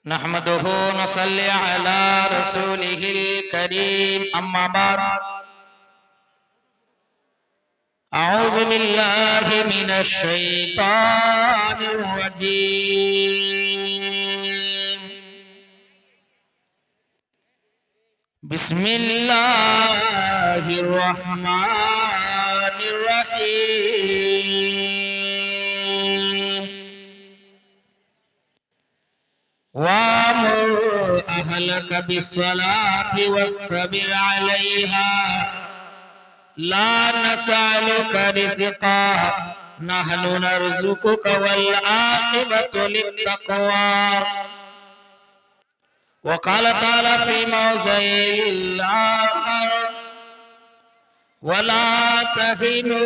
नहमदुहु नसल्ली अला रसूलिहिल करीम अम्मा बाद अऊज़ु बिल्लाहि मिनश शैतानिर रजीम बिस्मिल्लाहिर रहमानिर रहीम वामुर अहलक बिस्सलाति वस्तबिर अलैहा ला नसअलुका रिज़्क़ा नहनु नरज़ुक़ुका वल आक़िबतु लित्तक़वा वक़ाल तआला फ़ी मौज़िइल आख़र वला तहिनु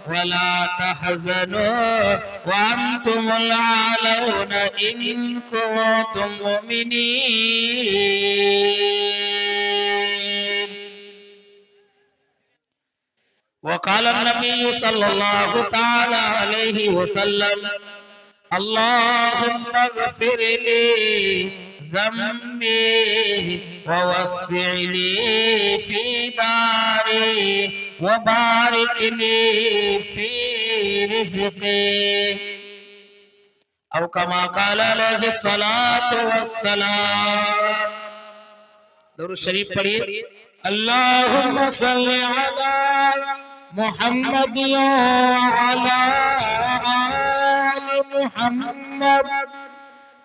वला तहज़नु वअंतुमुल आलौना इन कुंतुम मुमिनीन वक़ाल नबी सल्लल्लाहु तआला अलैहि वसल्लम अल्लाहुम्मा ग़फ़िर ली ज़म्बी ववस्सि'ली फ़ी दारी वबारिक ली फ़ी रिज़्क़ी औ कमा क़ाल अलैहि सलातु वस्सलाम। दुरूद शरीफ पढ़िए। अल्लाहुम्मा सल्लि अला मुहम्मद व अला आलि मुहम्मद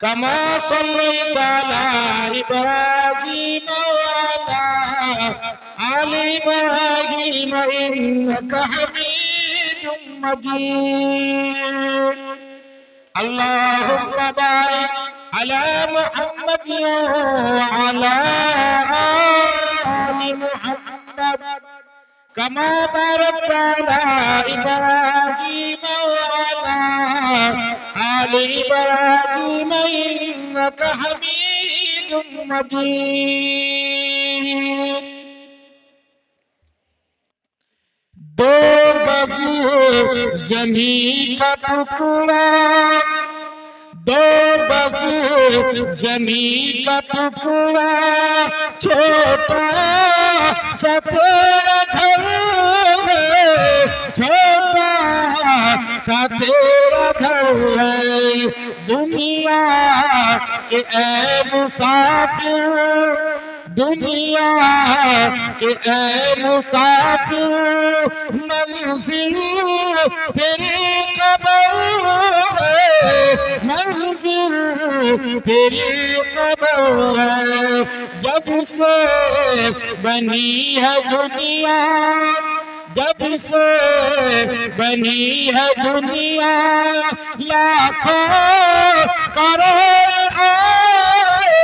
कमा सल्लैता अला इब्राहीम व अला आलि इब्राहीम इन्नका हमीदुम मजीद। अल्लाहुम्मा बारिक अला मुहम्मद व अला आलि मुहम्मद कमा बारकता अला इब्राहीम व अला आलि इब्राहीम इन्नका हमीदुम मजीद। दो गज ज़मीन का टुकड़ा, दो गज ज़मीन का टुकड़ा, छोटा सा तेरा घर है, छोटा सा तेरा घर है। दुनिया के ऐ मुसाफिर, दुनिया के ऐ मुसाफिर, मंजिल तेरी कब्र है, मंजिल तेरी कब्र है। जब से बनी है दुनिया, जब से बनी है दुनिया, लाखों करोड़ आए,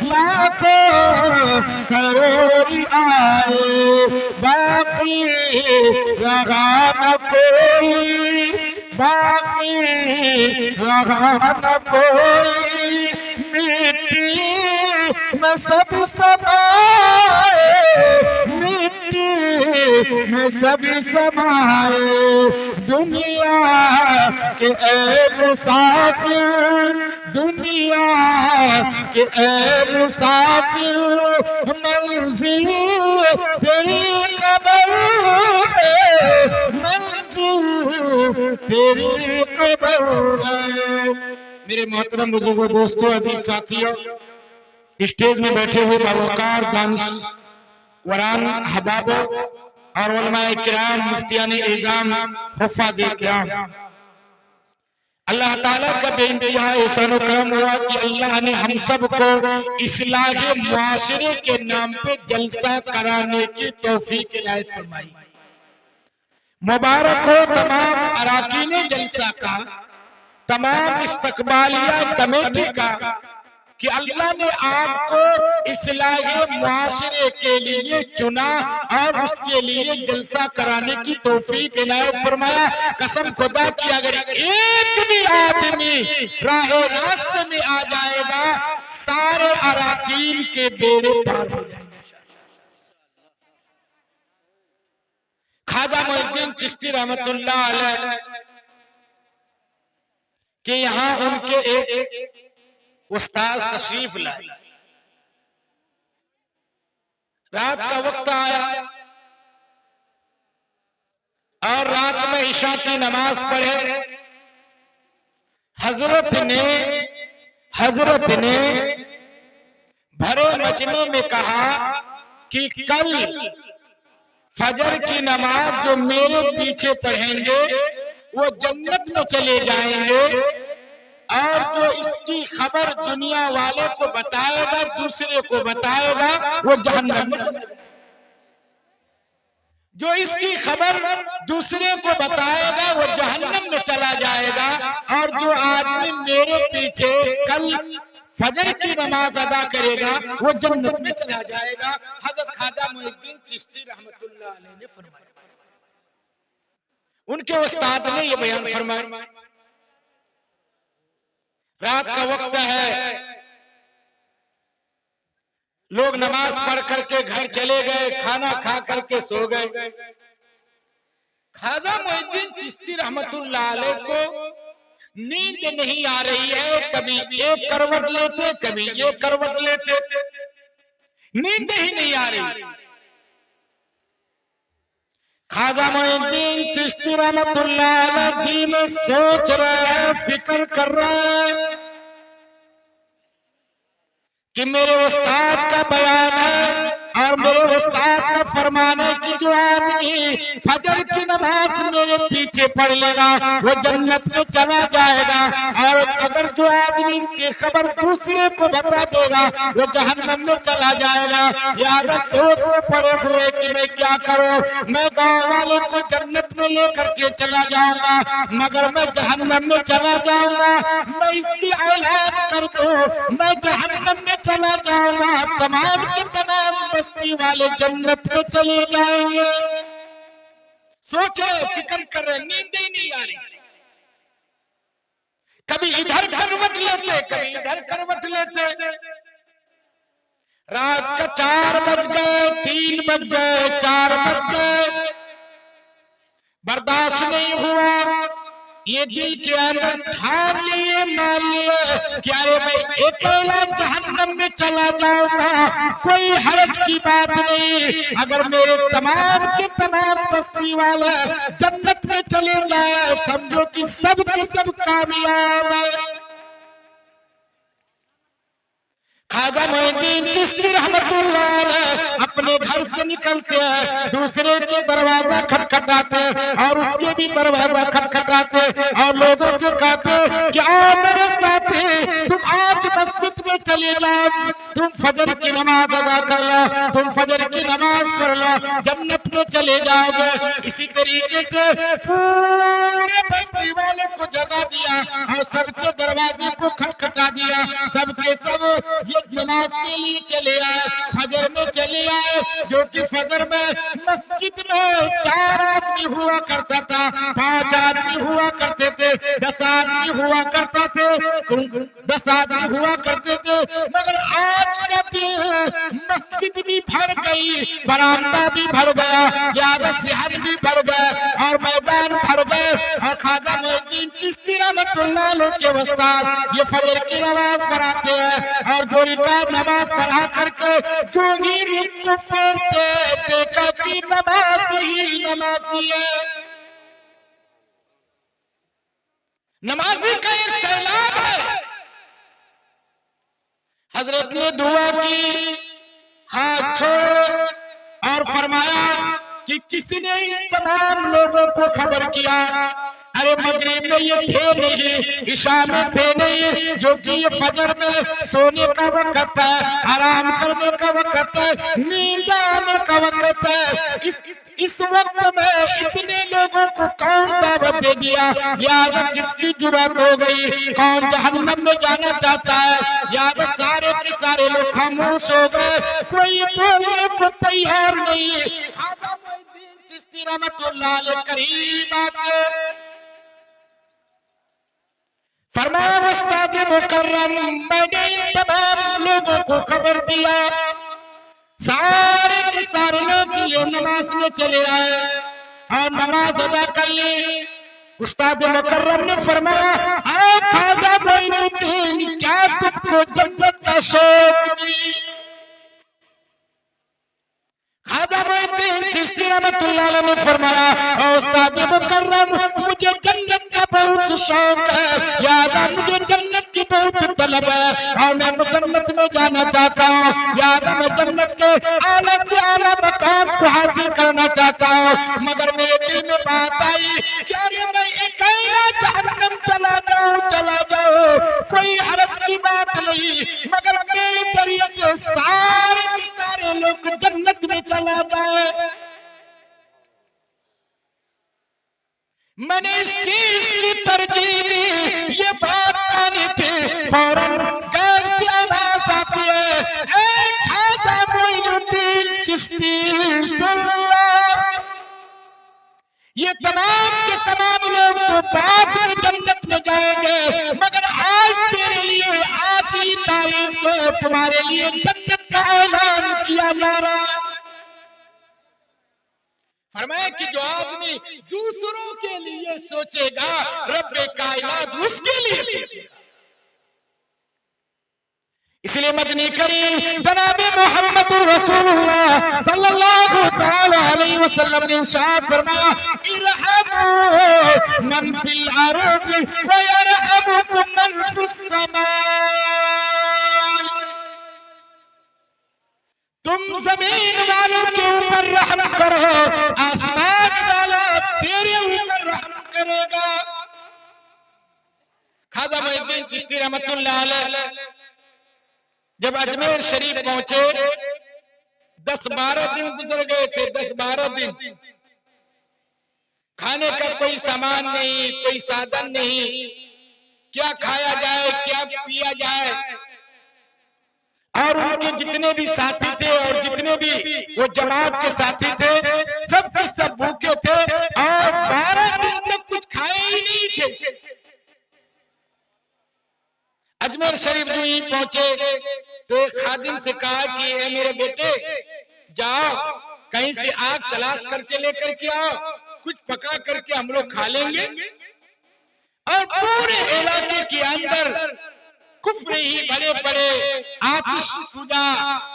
लाखों करोड़ आए, बाकी रहा न कोई, बाकी रहा न कोई। मिट्टी में सब समाए, मिट्टी में सब समाए। दुनिया के ऐ मुसाफिर, दुनिया के ऐ मुसाफिर, मंजिल तेरी कब्र है, मंजिल तेरी कब्र है। मेरे मोहतरम बुजुर्गों, दोस्तों, अजीज साथियों, स्टेज में बैठे हुए बावकार दानिशवरान हबाबो और उलमाए किराम, मुफ्तियान एज़ाम, हुफ़ाज़ किराम, अल्लाह ताला का बेइंतहा एहसान व करम हुआ कि अल्लाह ने हम सब को इस्लाह मुआशरे के नाम पे जलसा कराने की तौफीक इनायत फरमाई। मुबारक हो तमाम अराकीन जलसा का, तमाम इस्तकबालिया कमेटी का कि अल्लाह ने आपको इस्लाह मुआशरे के लिए चुना और उसके लिए जलसा कराने की तौफीक इनायत फरमाया। कसम खुदा की अगर एक भी आदमी राहे रास्ते में आ जाएगा, सारे अराकीन के बेड़े पार हो जाएंगे। ख्वाजा मोइनुद्दीन चिश्ती रहमतुल्लाह अलैह कि यहाँ उनके एक उस्ताद तशरीफ लाए, रात का वक्त आया और रात में ईशा की नमाज पढ़े। हजरत ने भरे मजमे में कहा कि कल फजर की नमाज जो मेरे पीछे पढ़ेंगे वो जन्नत में चले जाएंगे, और जो इसकी खबर दुनिया वाले को बताएगा, दूसरे को बताएगा, वो जहन्नम में चले जाएगा। जो इसकी खबर दूसरे को बताएगा वो जहन्नम में चला जाएगा, और जो आदमी मेरे पीछे कल फजर की नमाज अदा करेगा वो जन्नत में चला जाएगा। हज़रत ख्वाजा मुइनुद्दीन चिश्ती रहमतुल्लाह अलैह ने फरमाया, उनके उस्ताद ने ये बयान फरमाया। रात का वक्त है, लोग नमाज पढ़ करके घर चले गए, खाना खा करके सो गए। ख्वाजा मुइनुद्दीन चिश्ती रहमतुल्लाह अलैह को नींद नहीं आ रही है, कभी एक करवट लेते, कभी एक करवट लेते, नींद ही नहीं आ रही। ख्वाजा मुइनुद्दीन चिश्ती रहमतुल्लाह अलैह दिल में सोच रहे हैं, फिक्र कर रहे हैं कि मेरे उस्ताद का बयान है और मेरे उस्ताद का फरमान है कि जो आदमी फजर की नमाज मेरे पीछे पढ़ लेगा वो जन्नत में चला जाएगा, और अगर जो आदमी इसकी खबर दूसरे को बता देगा वो जहन्नम में चला जाएगा। याद सोच में पड़े हुए कि मैं क्या करूं, मैं गांव वाले को जन्नत में लेकर के चला जाऊंगा मगर मैं जहन्नम में चला जाऊंगा। मैं इसकी ऐलान कर दूं मैं जहन्नम में चला जाऊंगा, तमाम के तमाम बस्ती वाले जन्नत में चले जाएंगे। सोच रहे, फिक्र कर रहे, नींद ही नहीं आ रही। कभी इधर करवट लेते, कभी इधर करवट लेते। रात का 4 बज गए, 3 बज गए, 4 बज गए, बर्दाश्त नहीं हुआ। ये दिल के अंदर ठान लिए, मान लिए कि अरे मैं अकेला जहन्नम में चला जाऊंगा, कोई हर्ज की बात नहीं। अगर मेरे तमाम के तमाम बस्ती वाले जन्नत में चले जाए, समझो कि सब के सब कामयाब है। ख्वाजा मुइनुद्दीन चिश्ती रहमतुल्लाह अलैह अपने घर से निकलते हैं, दूसरे के दरवाजा खटखटाते और उसके भी दरवाजा खटखटाते और लोगों से कहते कि आओ मेरे साथी, तुम आज मस्जिद में चले जाओ, तुम फजर की नमाज अदा कर लो, तुम फजर की नमाज पढ़ लो, जन्नत में चले जाओगे। इसी तरीके से पूरे बस्ती वाले को जगा दिया और सबके दरवाजे को खटखटा दिया। सबके सब ये नमाज के लिए चले आए, फजर में चले आए, जो कि फजर में मस्जिद में 4 आदमी हुआ करता था, 5 आदमी हुआ करते थे, 10 आदमी हुआ करता थे, 10 आदमी हुआ करते थे। मगर आज का दिन मस्जिद भी भर गई, बरामदा भी भर गया, याद सेहत भी भर गए और मैदान भर गए। और ख्वाजा मुइनुद्दीन चिश्ती रहमतुल्लाह अलैह के उस्ताद ये फजर की नमाज पढ़ाते हैं और दो रिकात नमाज पढ़ा करके जो ही रुख को फेरते देखा कि नमाजी ही नमाजी है। नमाजी का एक सैलाब है। हजरत ने दुआ की, हाथ छोड़े और फरमाया कि किसी ने इन तमाम लोगों को खबर किया, अरे मगरिब में ये थे नहीं, इशा में थे नहीं, जो कि ये फजर में सोने का वक्त है, आराम करने का वक्त है, नींद आने का वक्त है। इस वक्त में इतने लोगों को कौन दावत दे दिया? याद किसकी जुर्रत हो गई? कौन जहन्नम में जाना चाहता है? याद सारे के सारे लोग खामोश हो गए, कोई बोलने को तैयार नहीं। ख्वाजा मुइनुद्दीन चिश्ती रहमतुल्लाह अलैह करीब आके फरमाया, उस्ताद मुकर्रम मैंने इन तमाम लोगों को खबर दिया, सारे के सारे लोग ये नमाज में चले आए और नमाज अदा कर ली। उस्ताद मुकर्रम ने फरमाया, ख्वाजा मुइनुद्दीन क्या तुमको को जन्नत का शौक नहीं। ख्वाजा मोइनुद्दीन चिश्ती रहमतुल्लाह अलैह ने फरमाया, उस्ताद मुकर्रम मुझे जन्नत का बहुत शौक है, याद मुझे जन्नत की बहुत तलब है और मैं जन्नत में जाना चाहता हूँ, याद मैं जन्नत के आला से आला मकाम को हासिल करना चाहता हूँ। मगर मेरे दिल में बात आई कि अरे मैं अकेला जहन्नम चला जाऊँ कोई हर्ज की बात नहीं, मगर मेरे जरिए से सारे लोग जन्नत में चला जाए। मैंने इस चीज की तरजीह दी, ये बात कहनी थी, फौरन गैब से आवाज आती है, ऐ ख्वाजा मोइनुद्दीन चिश्ती सुन लो। ये तमाम के तमाम लोग तो बाद में जन्नत में जाएंगे, मगर आज तेरे लिए, आज ही तारीख से तुम्हारे लिए जन्नत का ऐलान किया जा रहा है। फरमाया कि जो आदमी दूसरों के लिए सोचेगा, रब्बे कायनात उसके लिए सोचेगा। इसलिए मदनी करीम जनाबे मोहम्मद रसूलुल्लाह सल्लल्लाहु तआला अलैहि वसल्लम ने इरशाद फरमाया, इरहमू मन फिल अर्ज़ व यरहमुकुम मन फिस समा। तुम जमीन वालों के ऊपर रहम करो, आसमान वाला तेरे ऊपर रहम करेगा। ख्वाजा मोइनुद्दीन चिश्ती रहमतुल्लाह अलैह जब अजमेर शरीफ पहुंचे, 10-12 दिन गुजर गए थे, 10-12 दिन। खाने का कोई सामान नहीं, कोई साधन नहीं, क्या खाया जाए, क्या पिया जाए। और उनके जितने भी साथी थे और जितने भी वो जमात के साथी थे, सब के सब भूखे थे और 12 दिन तक कुछ खाए ही नहीं थे। अजमेर शरीफ जो ही पहुंचे तो एक खादिम से कहा कि ए मेरे बेटे, जाओ कहीं से आग तलाश करके लेकर के आओ, कुछ पका करके हम लोग खा लेंगे। और पूरे इलाके के अंदर कुफ्र ही बड़े बड़े आतिश पूजा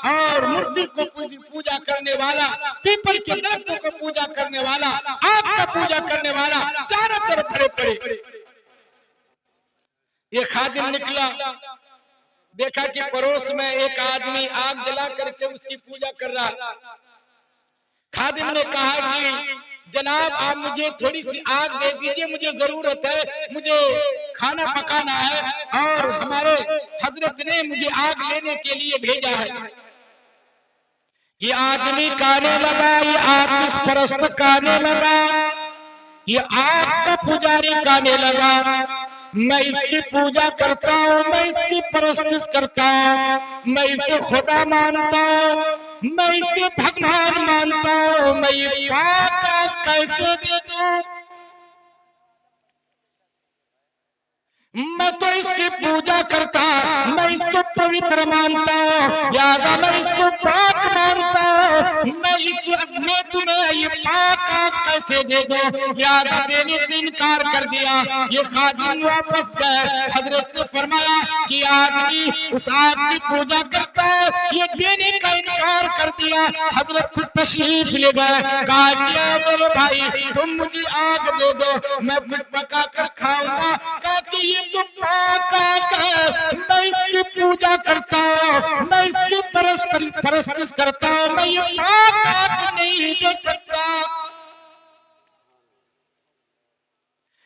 और मूर्ति को पूजा करने वाला, पीपल के दरख्तों को पूजा करने वाला, आग का पूजा करने वाला चारों तरफ भरे पड़े। ये खादिम निकला, देखा कि पड़ोस में एक आदमी आग जला करके उसकी पूजा कर रहा। खादिम ने कहा कि जनाब आप मुझे थोड़ी सी आग दे दीजिए, मुझे जरूरत है, मुझे खाना पकाना है और हमारे हजरत ने मुझे आग लेने के लिए भेजा है। ये आदमी कहने लगा, ये आतिश परस्त कहने लगा, ये आग का पुजारी कहने लगा, मैं इसकी पूजा करता हूँ, मैं इसकी परस्तिश करता हूँ, मैं इसे खुदा मानता हूँ, मैं इसे भगवान मानता हूँ, मैं ये पाक आग कैसे दे दूं? मैं तो इसकी पूजा करता, मैं इसको पवित्र मानता हूँ, यादा मैं इसको पाक मानता हूँ, मैं तुम्हें ये पाक आग कैसे दे दूं? यादा देने से इनकार कर दिया। ये खादिम वापस गए, हजरत से फरमाया कि आदमी उस आग की पूजा करता है, ये देने का इनकार कर दिया। हजरत खुद तशरीफ ले गए, कहा कि मेरे भाई तुम मुझे आग दे दो, मैं कुछ पका कर खाऊंगा। कहा कि ये तो पाक आग है, मैं इसकी पूजा करता हूँ, मैं इसकी परस्तिश करता हूँ, मैं ये पाक आग नहीं दे सकता।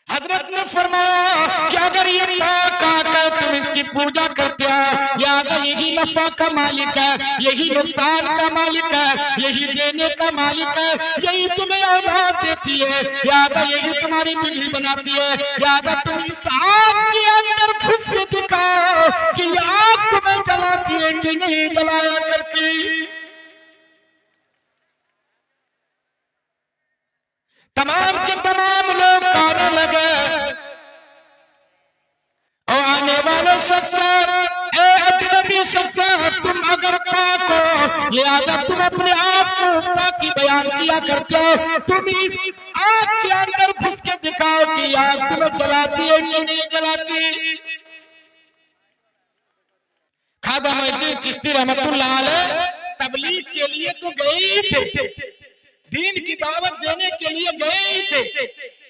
हजरत ने फरमाया कि अगर ये पाक आग है, तुम इसकी पूजा करते हो, याद यही नफा का मालिक है, यही नुकसान का मालिक है, यही देने का मालिक है, यही तुम्हें औलाद देती है, याद यही तुम्हारी बिगड़ी बनाती है। याद तुम इस आग के अंदर घुस के दिखाओ कि ये आग तुम्हें जलाती है कि नहीं जलाया करती। तमाम के तमाम लोग कहने लगे, और आने वाले शख्स, ए अजनबी शख्स, तुम अगर पाक हो, लिहाजा तुम अपने आप को पाकी बयान किया करते हो, तुम इस आग के अंदर घुस के दिखाओ कि आग तुम्हें जलाती है कि नहीं जलाती। ख्वाजा मोइनुद्दीन चिश्ती रहमतुल्लाह अलैह तबलीग के लिए तो गए ही थे, दीन की दावत देने के लिए गए ही थे,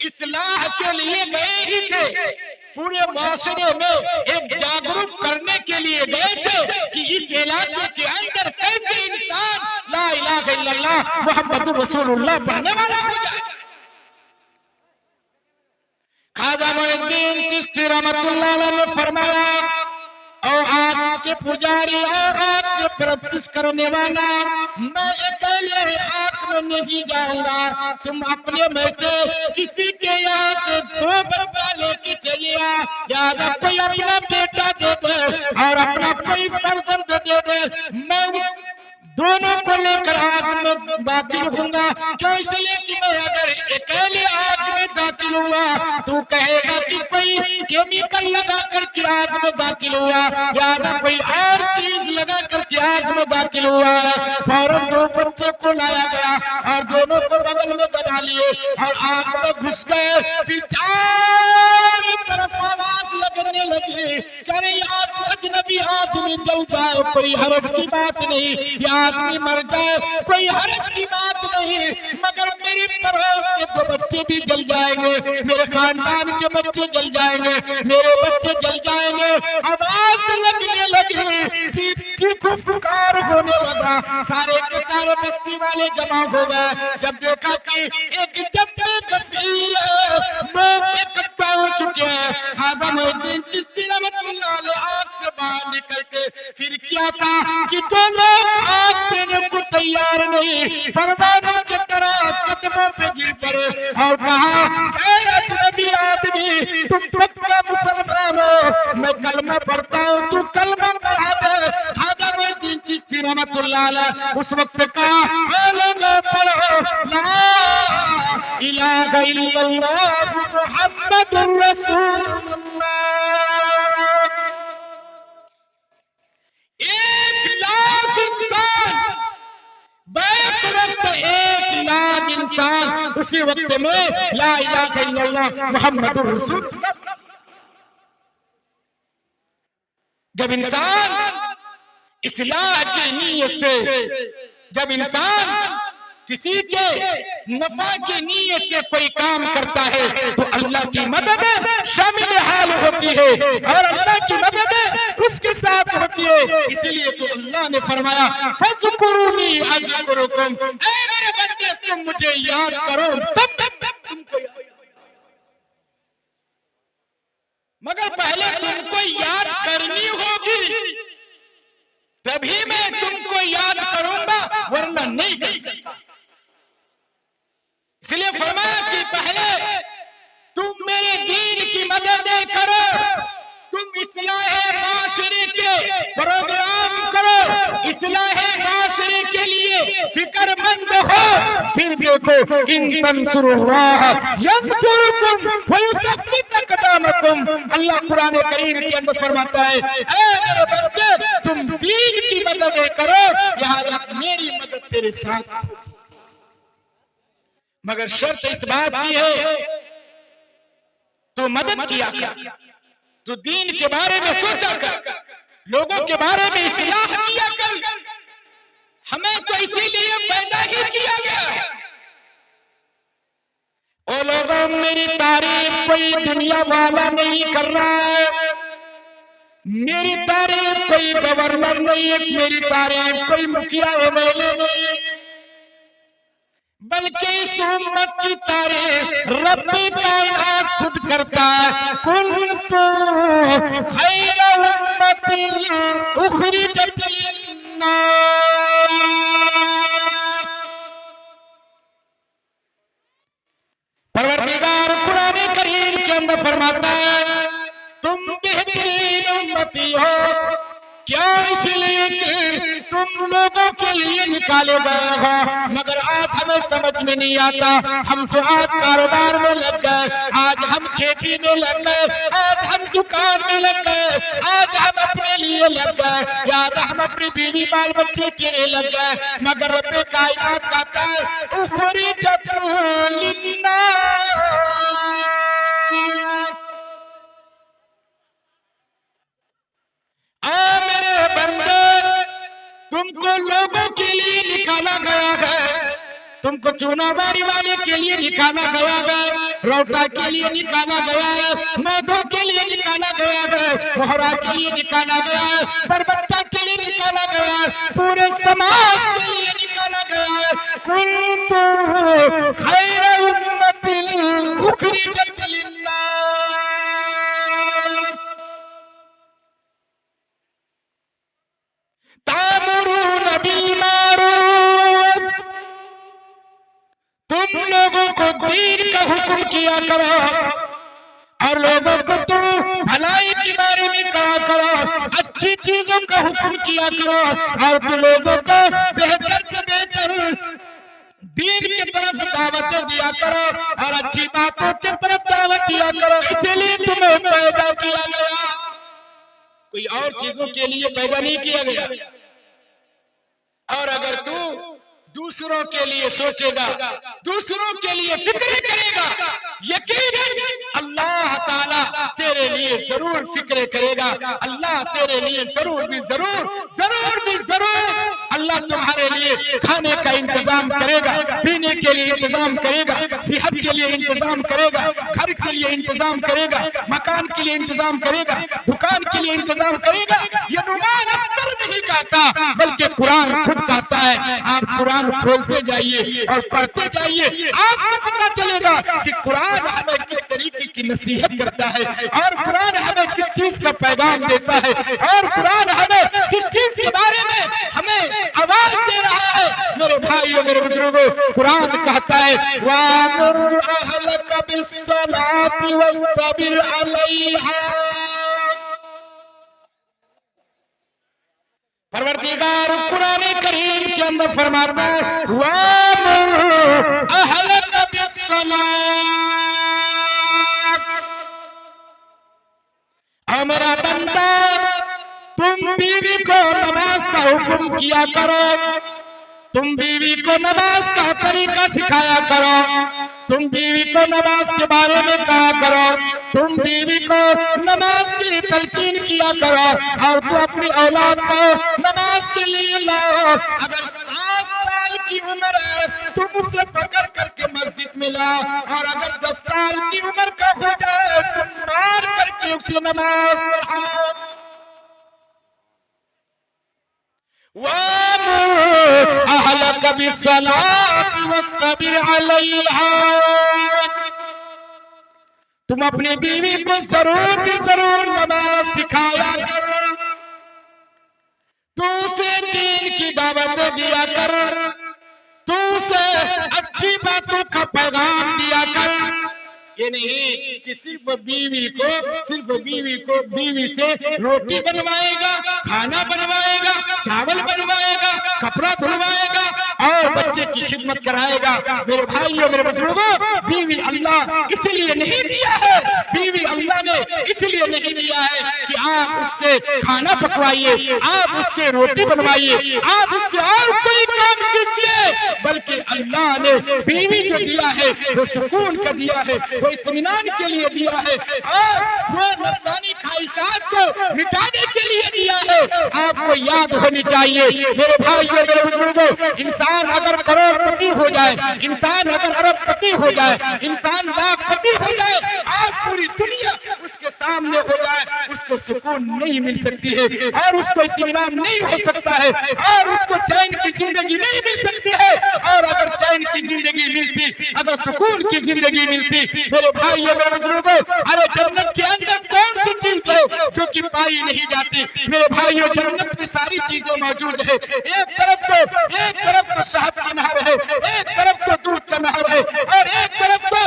इस्लाह के लिए गए ही थे, पूरे माशरे में एक जागरूक करने के लिए गए थे कि इस इलाके के अंदर कैसे इंसान ला इलाहा इल्लल्लाह मुहम्मदुर रसूलुल्लाह पढ़ने वाला हो जाए। ख्वाजा मोइनुद्दीन चिश्ती रहमतुल्लाह अलैह ने फरमाया, और आग के पुजारी और आग के प्रैक्टिस करने वाला, मैं अकेले आग में नहीं जाऊंगा, तुम अपने में से किसी के यहाँ से 2 बच्चा लेके चले आ, याद कोई अपना बेटा दे दे और अपना कोई फर्जंद दे दे, मैं उस दोनों को लेकर आग में दाखिल होऊंगा। क्यों? इसलिए कि मैं अगर अकेले आग में दाखिल हुआ तो कहेगा कि कोई केमिकल लगा करके आग में दाखिल हुआ या कोई और चीज लगा करके आग में दाखिल हुआ है। फौरन 2 बच्चे को लाया गया और दोनों को बगल में दबा लिए और आग में घुस गए। फिर चारों तरफ आवाज लगने लगी, अरे आज अजनबी आदमी जल जाए कोई हरज की बात नहीं, या आदमी मर जाए कोई हरज की बात नहीं, मगर मेरे पड़ोस के 2 बच्चे भी जल जाएंगे, मेरे खानदान के बच्चे जल जाएंगे, मेरे बच्चे जल जाएंगे। आवाज लगने लगी, चीखो पुकार होने लगा, सारे के सारे बस्ती वाले जमा हो गए। जब देखा कि एक जब्बे गफीर लोग इकट्ठा हो चुके हैं, ख्वाजा मोइनुद्दीन चिश्ती रहमतुल्लाह अलैह आग से बाहर निकल के फिर क्या था कि जो लोग आग देने को तैयार नहीं, परवानों की तरह कदमों पे गिर पड़े और कहा, अजनबी आदमी तुम पक्का मुसलमान हो, मैं कलमा पढ़ता हूँ, तू कलमा पढ़ा दे। ख्वाजा मोइनुद्दीन चिश्ती रहमतुल्लाह अलैह उस वक्त कहा, पढ़ो ला इलाहा इल्लल्लाह मुहम्मदुर रसूलुल्लाह। 1 लाख इंसान बैक वक्त 1 लाख इंसान उसी वक्त में ला इलाहा इल्लल्लाह मुहम्मदुर रसूलुल्लाह। जब इंसान इस्लाह की नीयत से, जब इंसान किसी के नफा की नीयत से कोई काम करता है तो अल्लाह की मदद शामिल हाल होती है और अल्लाह की मदद उसके साथ होती है। इसीलिए तो अल्लाह ने फरमाया, फज़कुरूनी अज़कुरुकुम, ऐ मेरे बंदे तुम मुझे याद करो तब तुमको याद, मगर पहले तुमको याद करनी होगी, तभी मैं तुमको याद करूंगा, वरना नहीं कर सकता। इसलिए फरमाया कि पहले तुम मेरे दीन की मदद करो, तुम इस्लाह माशरे के प्रोग्राम करो, इस्लाह माशरे के लिए फिक्रमंद हो। फिर देखो, इन तंसुरुल्लाह यंसुरुकुम व युसब्बित अक़दामकुम, अल्लाह कुरान करीम के अंदर फरमाता है, ऐ मेरे बंदे तुम दीन की मदद करो, यहाँ मेरी मदद तेरे साथ, मगर शर्त इस बात की है तो मदद किया कर, तो दीन के बारे में सोचा कर, लोगों के बारे में इस्लाह किया कर। हमें तो इसीलिए पैदा ही किया गया है। ओ लोगों, मेरी तारीफ कोई दुनिया वाला नहीं कर रहा है, मेरी तारीफ कोई गवर्नर नहीं है, मेरी तारीफ कोई मुखिया एमएलए नहीं है, बल्कि इस उम्मत की तारीफ रब्बे कायनात खुद करता है। कुंतुम खैरा उम्मतिन उखरिजत लिन्नास, परवरदिगार कुरान करीम के अंदर फरमाता है, तुम बेहतरीन उम्मती हो, क्या इसलिए कि तुम लोगों के लिए निकाले गए हो। मगर आज हमें समझ में नहीं आता, हम तो आज कारोबार में लग गए, आज हम खेती में लग गए, आज हम दुकान में लग गए, आज हम अपने लिए लग गए, याद हम अपनी बीवी बाल बच्चे के लिए लग गए, मगर रब्बे कायनात कहता है उखरिजत लिन्नास, तुमको लोगों के लिए निकाला गया है, तुमको चुनावारी वाले के लिए निकाला गया है, रोटा के लिए निकाला गया है, माधो के लिए निकाला गया है, मोहरा के लिए निकाला गया है, बरबट्टा के लिए निकाला गया है, पूरे समाज के लिए निकाला गया है। कुंतुम खैर उम्मतिन उखरिजत लिन्नास, तामुरून बिल मारूफ, तुम लोगों को दीन का हुक्म किया करो और लोगों को तुम भलाई के बारे में कहा करो, अच्छी चीजों का हुक्म किया करो और तुम लोगों को बेहतर से बेहतर दीन की तरफ दावत दिया करो और अच्छी बातों की तरफ दावत दिया करो। इसीलिए तुम्हें पैदा किया गया, कोई और चीजों के लिए पैदा नहीं किया गया। और अगर तू दूसरों के लिए सोचेगा, दूसरों के लिए फिक्र करेगा, यकीनन अल्लाह ताला तेरे लिए जरूर फिक्र करेगा। अल्लाह तेरे लिए जरूर भी जरूर अल्लाह तुम्हारे लिए खाने का इंतजाम करेगा, पीने के लिए इंतजाम करेगा, सेहत के लिए इंतजाम करेगा, घर के लिए इंतजाम करेगा, मकान के लिए इंतजाम करेगा, दुकान के लिए इंतजाम करेगा। ये नुमान अख्तर नहीं कहता, बल्कि कुरान खुद कहता है। आप कुरान खोलते जाइए और पढ़ते जाइए, आपको पता चलेगा कि कुरान हमें किस तरीके की नसीहत करता है और कुरान हमें किस चीज का पैगाम देता है और कुरान हमें किस चीज के बारे में हमें आवाज दे रहा है। मेरे भाइयों, मेरे बुजुर्गों, कुरान कहता है वामुर अहलका बिस्सलाति वस्तबिर अलैहा। परवरदिगार कुरान करीम के अंदर फरमाता है वामुर अहलका बिस्सलात, और मेरा बंदा तुम बीवी को नमाज का हुक्म किया करो, तुम बीवी को नमाज का तरीका सिखाया करो, तुम बीवी को नमाज के बारे में कहा करो, तुम बीवी को नमाज की तलकीन किया करो और तू अपनी औलाद को नमाज के लिए लाओ। अगर 7 साल की उम्र है तुम उसे पकड़ करके मस्जिद में लाओ और अगर 10 साल की उम्र का हो जाए तुम मार करके उसे नमाज पढ़ाओ। वामुर अहलका बिस्सलाति वस्तबिर अलैहा, तुम अपनी बीवी को जरूर नमाज सिखाया कर, तू उसे दीन की दावत दिया कर, तू उसे अच्छी बातों का पैगाम दिया कर। ये नहीं कि सिर्फ बीवी को बीवी से रोटी बनवाएगा, खाना बनवाएगा, चावल बनवाएगा, कपड़ा धुलवाएगा और बच्चे की खिदमत कराएगा। मेरे भाइयों, मेरे बुजुर्गों, बीवी अल्लाह इसलिए नहीं दिया है, बीवी अल्लाह ने इसलिए नहीं दिया है कि आप उससे खाना पकवाइए, आप उससे रोटी बनवाइए, आप उससे और कोई काम कीजिए, बल्कि अल्लाह ने बीवी जो दिया है वो सुकून का दिया है, वो इत्मीनान के लिए दिया है और वो नफ्सानी ख्वाहिशात को मिटाने के लिए दिया है। आपको याद होनी चाहिए मेरे भाइयों, मेरे बुजुर्गों, इंसान अगर करोड़पति हो जाए, इंसान अगर अरबपति हो जाए, इंसान लाखपति हो जाए, आज पूरी दुनिया उसके सामने हो जाए, उसको सुकून नहीं मिल सकती है और उसको इत्मीनान नहीं हो सकता है और उसको चैन की जिंदगी नहीं मिल सकती है। और अगर चैन की जिंदगी मिलती, अगर सुकून की जिंदगी मिलती, मेरे भाइयों, मेरे बुजुर्गों, अरे जन्नत के अंदर कौन सी चीज है जो कि पाई नहीं जाती? मेरे भाइयों, जन्नत में सारी चीजें मौजूद है। एक तरफ तो शहद का नहर है, एक तरफ तो दूध का नहर है और एक तरफ तो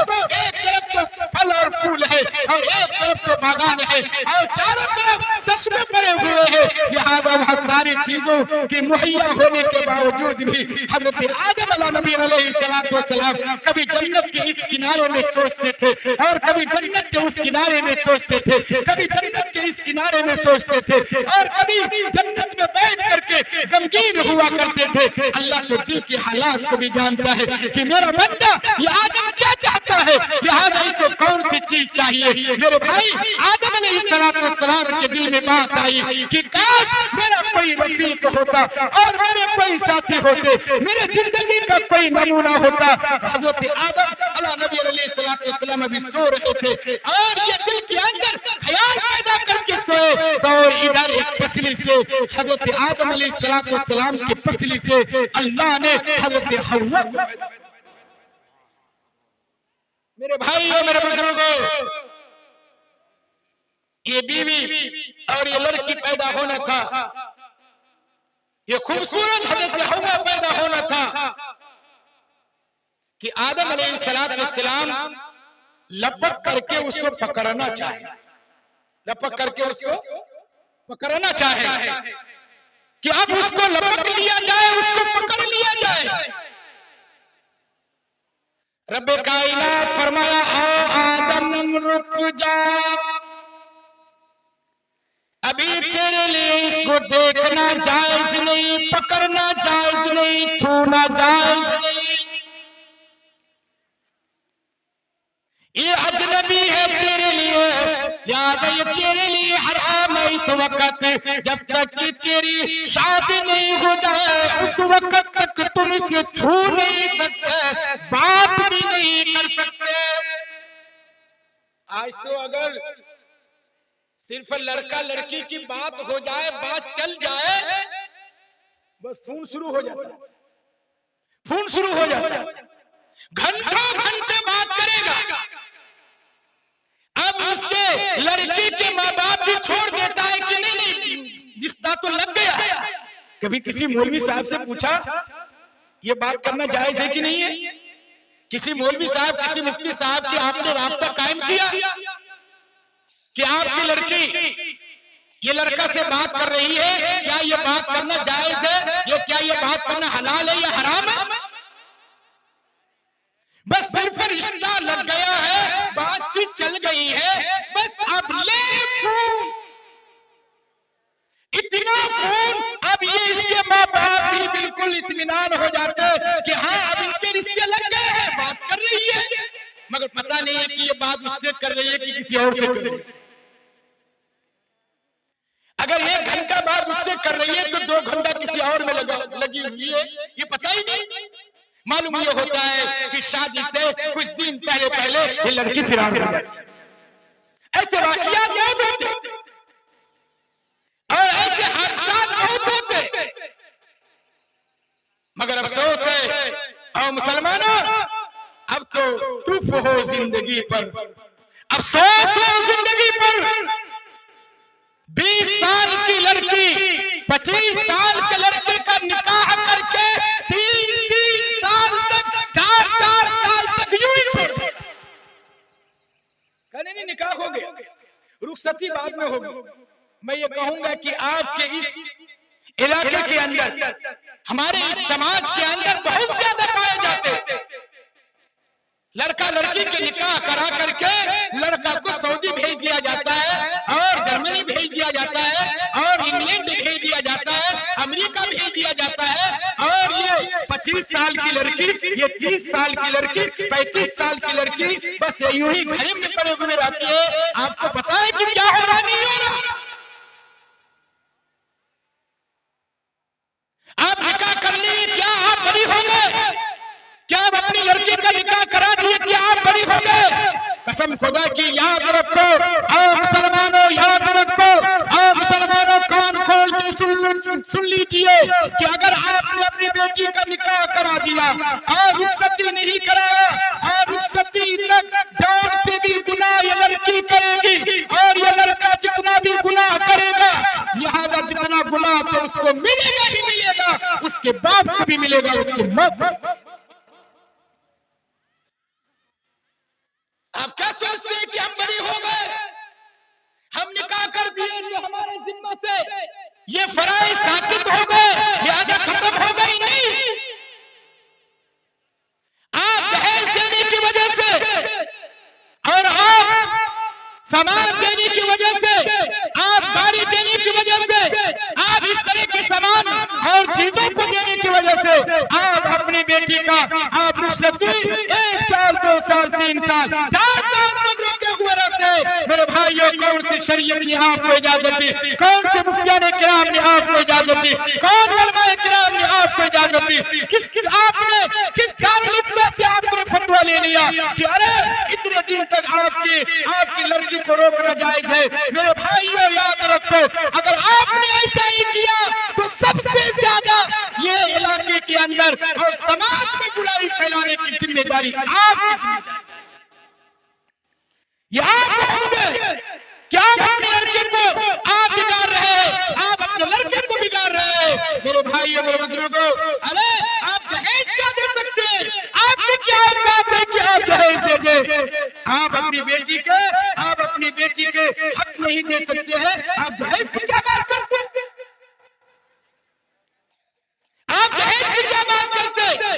फल और फूल है और एक तरफ तो बागान है और चारों तरफ चश्मे पड़े हुए हैं। यहाँ वहाँ सारी चीजों के मुहैया होने के बावजूद भी हजरत आदम अलैहिस्सलाम कभी जन्नत के इस किनारे में सोचते थे और कभी जन्नत के उस किनारे में सोचते थे, कभी जन्नत के इस किनारे में सोचते थे और कभी जन्नत में बैठ करके गमगीन पीर हुआ करते थे। अल्लाह तो दिल के हालात को भी जानता है कि मेरा बंदा ये आदम क्या चाहता है, लिहाजा इसे कौन सी चीज चाहिए। मेरे भाई आदम अलैहिस्सलाम के दिल में बात आई कि काश मेरा कोई रफीक होता और मेरे कोई साथी होते, मेरे जिंदगी का कोई नमूना होता। हजरत आदम नबी अलैहिस्सलाम अभी सो रहे थे और ये दिल के अंदर ख्याल पैदा करके सोए तो इधर एक पसली से हजरत आदम अलैहिस्सलाम की पसली से अल्लाह ने हजरत हव्वा को पैदा। मेरे भाई और मेरे बुजुर्गों, ये बीवी और ये लड़की पैदा होना था, ये खूबसूरत हजरत हव्वा पैदा होना था कि आदम अलैहिस्सलाम लपक करके उसको पकड़ना चाहे, लपक करके उसको पकड़ना चाहे कि अब उसको लपक लिया जाए, उसको पकड़ लिया जाए। रब्बे कायनात फरमाया ओ आदम रुक जा, अभी तेरे लिए इसको देखना जायज नहीं, पकड़ना जायज नहीं, छूना जायज नहीं, ये अजनबी है तेरे लिए, याद है ये तेरे लिए हराम है इस वक्त, जब तक कि तेरी शादी नहीं हो जाए उस वक्त तक तुम इसे छू नहीं सकते, बात भी नहीं कर सकते। आज तो अगर सिर्फ लड़का लड़की की बात हो जाए, बात चल जाए, बस फोन शुरू हो जाता है, फोन शुरू हो जाता है, घंटों घंटे बात करेगा। अब उसके लड़की के माँ बाप भी छोड़ देता है कि नहीं रिश्ता तो लग गया। कभी किसी मौलवी साहब से पूछा ये बात करना जायज है कि नहीं है? किसी मौलवी साहब, किसी मुफ्ती साहब के आपने राब्ता कायम किया कि आपकी लड़की ये लड़का से बात कर रही है, क्या ये बात करना जायज है, ये क्या ये बात करना हलाल है या हराम है? बस सिर्फ रिश्ता लग गया है, बातचीत चल गई है, बस अब ले फोन, इतना फोन, अब ये इसके माँ बाप भी बिल्कुल इत्मीनान हो जाते हैं कि हाँ अब इनके रिश्ते लग गए हैं, बात कर रही है, मगर पता नहीं है कि ये बात उससे कर रही है कि किसी और से कर रही है। अगर 1 घंटा बाद उससे कर रही है तो 2 घंटा किसी और में लगी हुई है, ये पता ही नहीं। मालूम ये होता है कि शादी से कुछ दिन पहले ये लड़की फिरार हो जाती है। ऐसे वाकयात बहुत होते और ऐसे हादसा बहुत होते, मगर अफसोस है और मुसलमानों अब तो तुफ हो जिंदगी पर, अफसोस हो जिंदगी पर। 20 साल की लड़की 25 साल के लड़के का निकाह करके 3-3 साल तक 4-4 साल तक यूं ही छोड़ दिया। कहने नहीं निकाह हो गया, रुखसती बाद में होगी। मैं ये कहूंगा कि आपके इस इलाके के अंदर, हमारे इस समाज के अंदर बहुत ज्यादा पाए जाते लड़का लड़की के निकाह करा करके लड़का को सऊदी भेज दिया जाता है और जर्मनी भेज दिया जाता है और इंग्लैंड भेज दिया जाता है, अमेरिका भेज दिया जाता है। और ये 25 साल की लड़की, ये 30 साल की लड़की, 35 साल की लड़की बस यूं ही घर में पड़े हुए रहती है। आपको पता है कि क्या हो रहा, नहीं हो रहा? आप निकाह कर लिए, क्या आप बड़ी हो गए? क्या आप अपनी लड़की का निकाह करा दिए, क्या आप बड़ी हो गए? कसम खुदा की याद रखो, आओ मुसलमानों याद रखो, आओ मुसलमानों कान खोल के सुन लीजिए कि अगर आपने अपनी बेटी का निकाह करा दिया और रुखसती नहीं कराया और रुखसती तक जान से भी गुनाह ये लड़की करेगी और ये लड़का जितना भी गुनाह करेगा, लिहाजा जितना गुनाह तो उसको मिलेगा ही मिलेगा, उसके बाप को भी मिलेगा, उसके माँ को। आप क्या सोचते हैं कि हम बड़ी हो गए, हम निकाह कर दिए तो हमारे जिम्मे से ये फराइज साबित हो गए, लिहाजा खत्म हो गई? नहीं, आप दहेज देने की वजह से और आप सामान देने की वजह से, आप गाड़ी देने की वजह से, आप इस तरह के सामान और चीजों बेटी का आप रुखसत दी, 1 साल 2 साल 3 साल 4 साल तक रोके हुए रहते। मेरे भाइयों, कौन सी शरीयत ने आपको इजाजत दी, कौन से मुफ्तियाने किराम ने आपको इजाजत दी, कौन उलमाए किराम ने आपको इजाजत दी, किस कारणिकता से आपने फतवा ले लिया कि अरे इतने दिन तक आपकी लड़की को रोकना जायज है। मेरे भाइयों, याद रखो, अगर आपने ऐसा ही किया तो सबसे ज्यादा ये इलाके के अंदर और समाज में बुराई फैलाने की जिम्मेदारी आपकी जिम्मेदारी, ये आप होंगे। क्या आप अपने लड़के को आप बिगाड़ रहे हैं, आप अपने लड़के को बिगाड़ रहे हैं। मेरे भाइयों, मेरे बुजुर्गों, अरे आप दहेज क्या दे सकते हैं? आपने क्या औकात है कि आप दहेज दे दे? आप अपनी बेटी के हक नहीं दे सकते हैं, आप दहेज की क्या बात करते हैं? आप दहेज की क्या बात करते हैं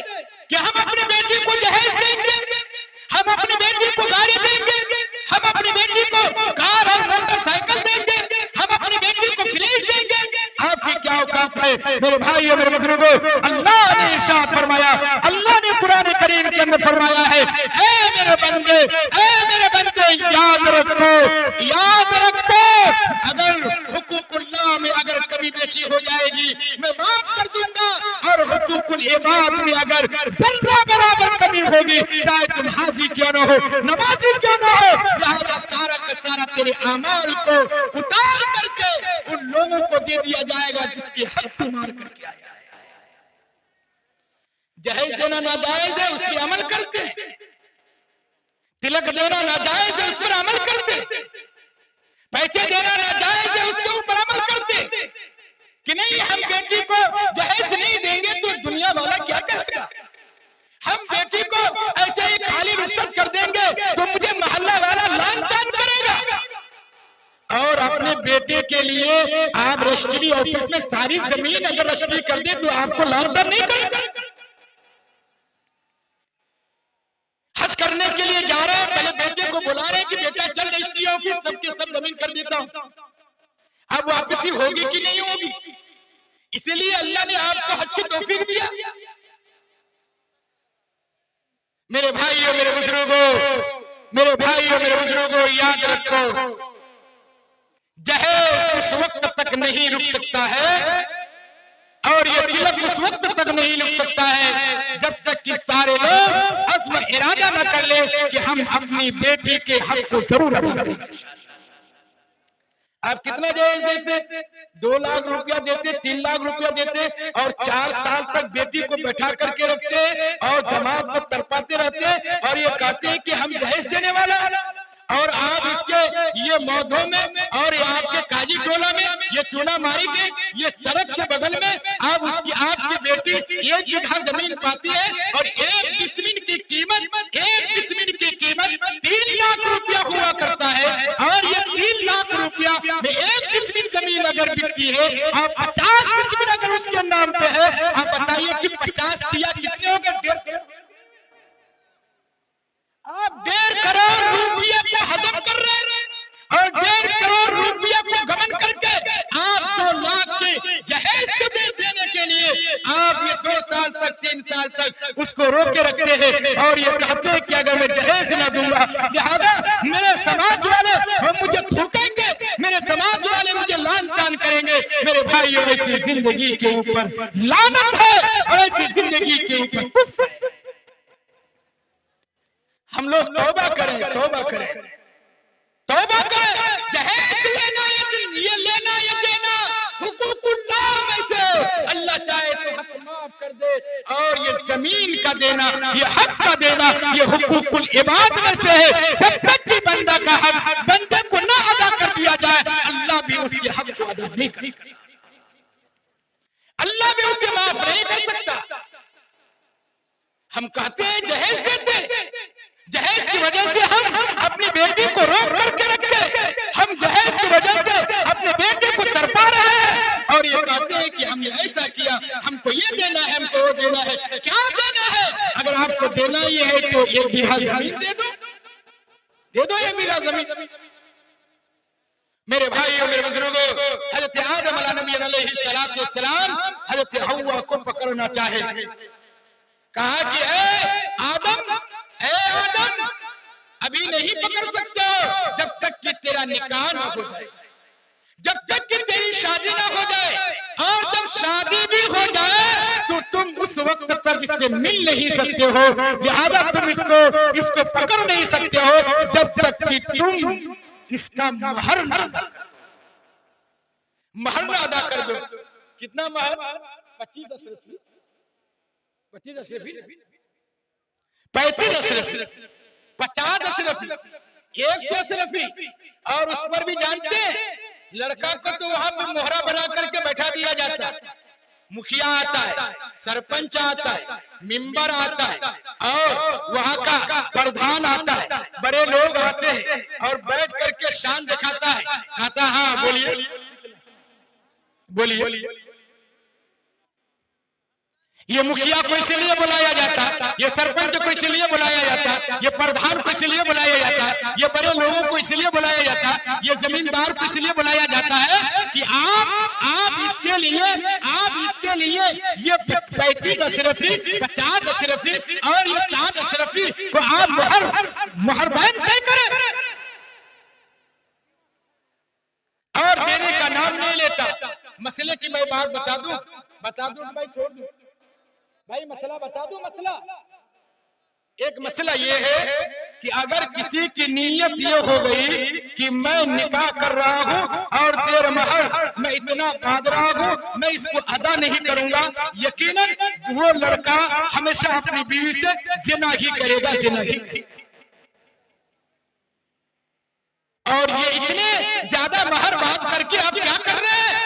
कि हम अपनी बेटी को दहेज देंगे, हम अपनी बेटी को गाड़ी देंगे, हम अपनी बेटी को कार और मोटरसाइकिल देंगे, हम अपनी बेटी को फ्रिज देंगे? आपकी क्या औकात है? मेरे भाइयों, मेरे बुजुर्गों, अल्लाह ने इरशाद फरमाया, अल्लाह ने कुरान करीम के अंदर फरमाया है, ऐ मेरे बंदे, याद रखो, अगर हुकूकुल्लाह में अगर कमी बेशी हो जाएगी मैं माफ कर दूंगा, और हुकूकुल इबाद में अगर जर्रा बराबर कमी होगी, चाहे तुम हाजी क्यों न हो, नमाजी क्यों न हो, लिहाजा सारा का सारा तेरे अमाल को उतार करके उन लोगों को दे दिया जाएगा जिसके हक तू मार करके आया है। दहेज देना नाजायज है, उस पर अमल करते। तिलक देना नाजायज है, उस पर अमल करते। पैसे देना नाजायज है, उसके ऊपर अमल करते कि नहीं हम बेटी को दहेज नहीं देंगे तो दुनिया वाला क्या कहेगा, हम बेटी को ऐसे ही खाली रुखसत कर देंगे तो मुझे मोहल्ला वाला लान तान करेगा। और अपने बेटे के लिए आप रजिस्ट्री ऑफिस में सारी जमीन अगर रजिस्ट्री कर दे तो आपको लान तान नहीं करेगा। हज करने के लिए जा रहे हैं, पहले बेटे को बुला रहे हैं कि बेटा चल रजिस्ट्री ऑफिस सबके सब जमीन कर देता हूं। अब वापसी होगी कि नहीं होगी, इसीलिए अल्लाह ने आपको हज की तौफीक दिया। मेरे भाइयों, मेरे बुजुर्गों, याद रखो, दहेज उस वक्त तक नहीं रुक सकता है और ये तिलक उस वक्त तक नहीं रुक सकता है जब तक कि सारे लोग अज़्म इरादा न कर ले कि हम अपनी बेटी के हक को जरूर अदा करेंगे। आप कितना दहेज देते? 2 लाख रुपया देते, 3 लाख रुपया देते और 4 साल तक बेटी को बैठा करके रखते और दामाद को तरपाते रहते और ये कहते हैं कि हम दहेज देने वाला। और आप इसके ये मौधों में और आपके काजी टोला में ये चूना मारी के ये सड़क के बगल में आपकी बेटी 1 बीघा जमीन पाती है और 1 डिसमिन की कीमत 3 लाख रुपया हुआ करता है। और ये 3 लाख रुपया में 1 डिसमिन जमीन अगर बिकती है और 50 डिसमिन अगर उसके नाम पे है, आप बताइए कि 50 दिया कितने हो गए? आप 1.5 करोड़ रुपया को हजम कर रहे हैं और 1.5 करोड़ रुपया को गमन करके आप 2 लाख के दहेज को देने के लिए आप ये 2 साल तक 3 साल तक उसको रोक के रखते हैं और ये कहते हैं कि अगर मैं दहेज ना दूंगा लिहाजा मेरे समाज वाले मुझे थूकेंगे, मेरे समाज वाले मुझे लान तान करेंगे। मेरे भाइयों, ऐसी जिंदगी के ऊपर लानत है और ऐसी जिंदगी के ऊपर कुफ्र है। हम लोग तौबा करें, दहेज लेना ये लेना ये देना हुकूकुल्लाह में से अल्लाह चाहे तो हक माफ कर दे, और ये जमीन का देना, ये हक का देना, ये हुकूकुल इबाद में से है। जब तक कि बंदा का हक बंदे को ना अदा कर दिया जाए अल्लाह भी उसके हक को अदा नहीं कर सकता, अल्लाह भी उसे माफ नहीं कर सकता। हम कहते हैं दहेज देते, दहेज की वजह से हम अपनी बेटी को रोक करके रखे, हम दहेज की वजह से अपने बेटे को तरपा रहे हैं और ये कहते हैं कि हमने ऐसा किया, हमको ये देना है, हमको वो देना है। क्या देना है? अगर आपको देना ही है तो 1 बीघा जमीन दे दो 1 बीघा जमीन। मेरे भाइयों, मेरे बुजुर्गों, हजरत आदम अलैहिस्सलाम हजरत हव्वा को पकड़ना चाहे कहा कि ए आदम अभी नहीं पकड़ सकते हो जब तक कि तेरा निकाह ना हो जाए, जब तक कि तेरी शादी ना हो जाए, और जब शादी भी हो जाए तो तुम उस वक्त तक इससे मिल नहीं सकते हो, लिहाजा तुम इसको पकड़ नहीं सकते हो जब तक कि तुम इसका महर ना अदा कर दो। महर ना अदा कर दो। कितना महर? 25 अशरफी, 25 अशरफी, 35 अशरफी, 50 अशरफी, 100 अशरफी। और उस पर भी जानते हैं लड़का को तो वहां पर मोहरा बना करके बैठा दिया जाता है, मुखिया आता है, सरपंच आता है, मिंबर आता है, और वहां का प्रधान आता है, बड़े लोग आते हैं और बैठ करके शान दिखाता है, कहता हाँ बोलिए बोलिए। ये मुखिया को इसलिए बुलाया जाता, ये सरपंच को इसलिए बुलाया जाता, ये प्रधान को इसलिए बुलाया जाता, ये बड़े लोगों को इसलिए बुलाया जाता, ये जमींदार को इसलिए बुलाया जाता है कि आप इसके लिए ये 35 अशरफी, 50 अशरफी और ये 7 अशरफी को आप मोहरदान तय करें, और देने का नाम नहीं लेता। मसले की मैं बात बता दूं भाई, छोड़ दूं भाई, मसला बता दो। मसला एक मसला ये है कि अगर किसी की नीयत ये हो गई कि मैं निकाह कर रहा हूं और देर महर मैं इतना बांध रहा हूं, मैं इसको अदा नहीं करूंगा, यकीनन वो लड़का हमेशा अपनी बीवी से जिना ही करेगा, जिना ही करेगा। और ये इतने ज्यादा महर बात करके आप क्या कर रहे हैं?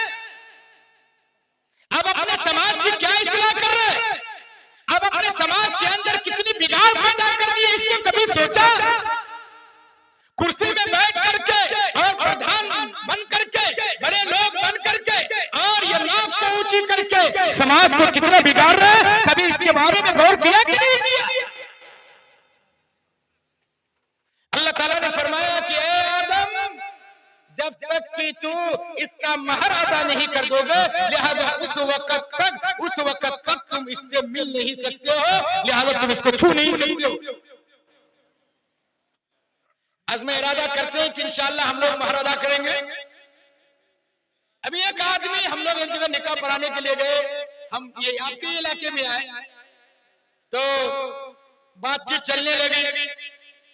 अब अपने समाज की क्या इस्लाह कर रहे हैं? अब अपने समाज के अंदर कितनी बिगाड़ पैदा कर दी है, इसको कभी सोचा? कुर्सी में बैठ करके और प्रधान बन करके, बड़े लोग बन करके, और ये नाक को ऊंची करके समाज को कितना बिगाड़ रहे हैं, कभी इसके बारे में गौर किया कि नहीं किया? अल्लाह ताला ने फरमाया कि ए आदम, जब तक कि तू इसका महर अदा नहीं कर दोगे, लिहाजा उस वक्त तक तुम इससे मिल नहीं सकते हो, लिहाजा तुम इसको छू नहीं सकते हो। आज में इरादा करते हैं कि इंशाअल्लाह हम लोग महर अदा करेंगे। अभी एक आदमी, हम लोग एक जगह निकाह पढ़ाने के लिए गए, हम ये आपके इलाके में आए, तो बातचीत चलने लगी।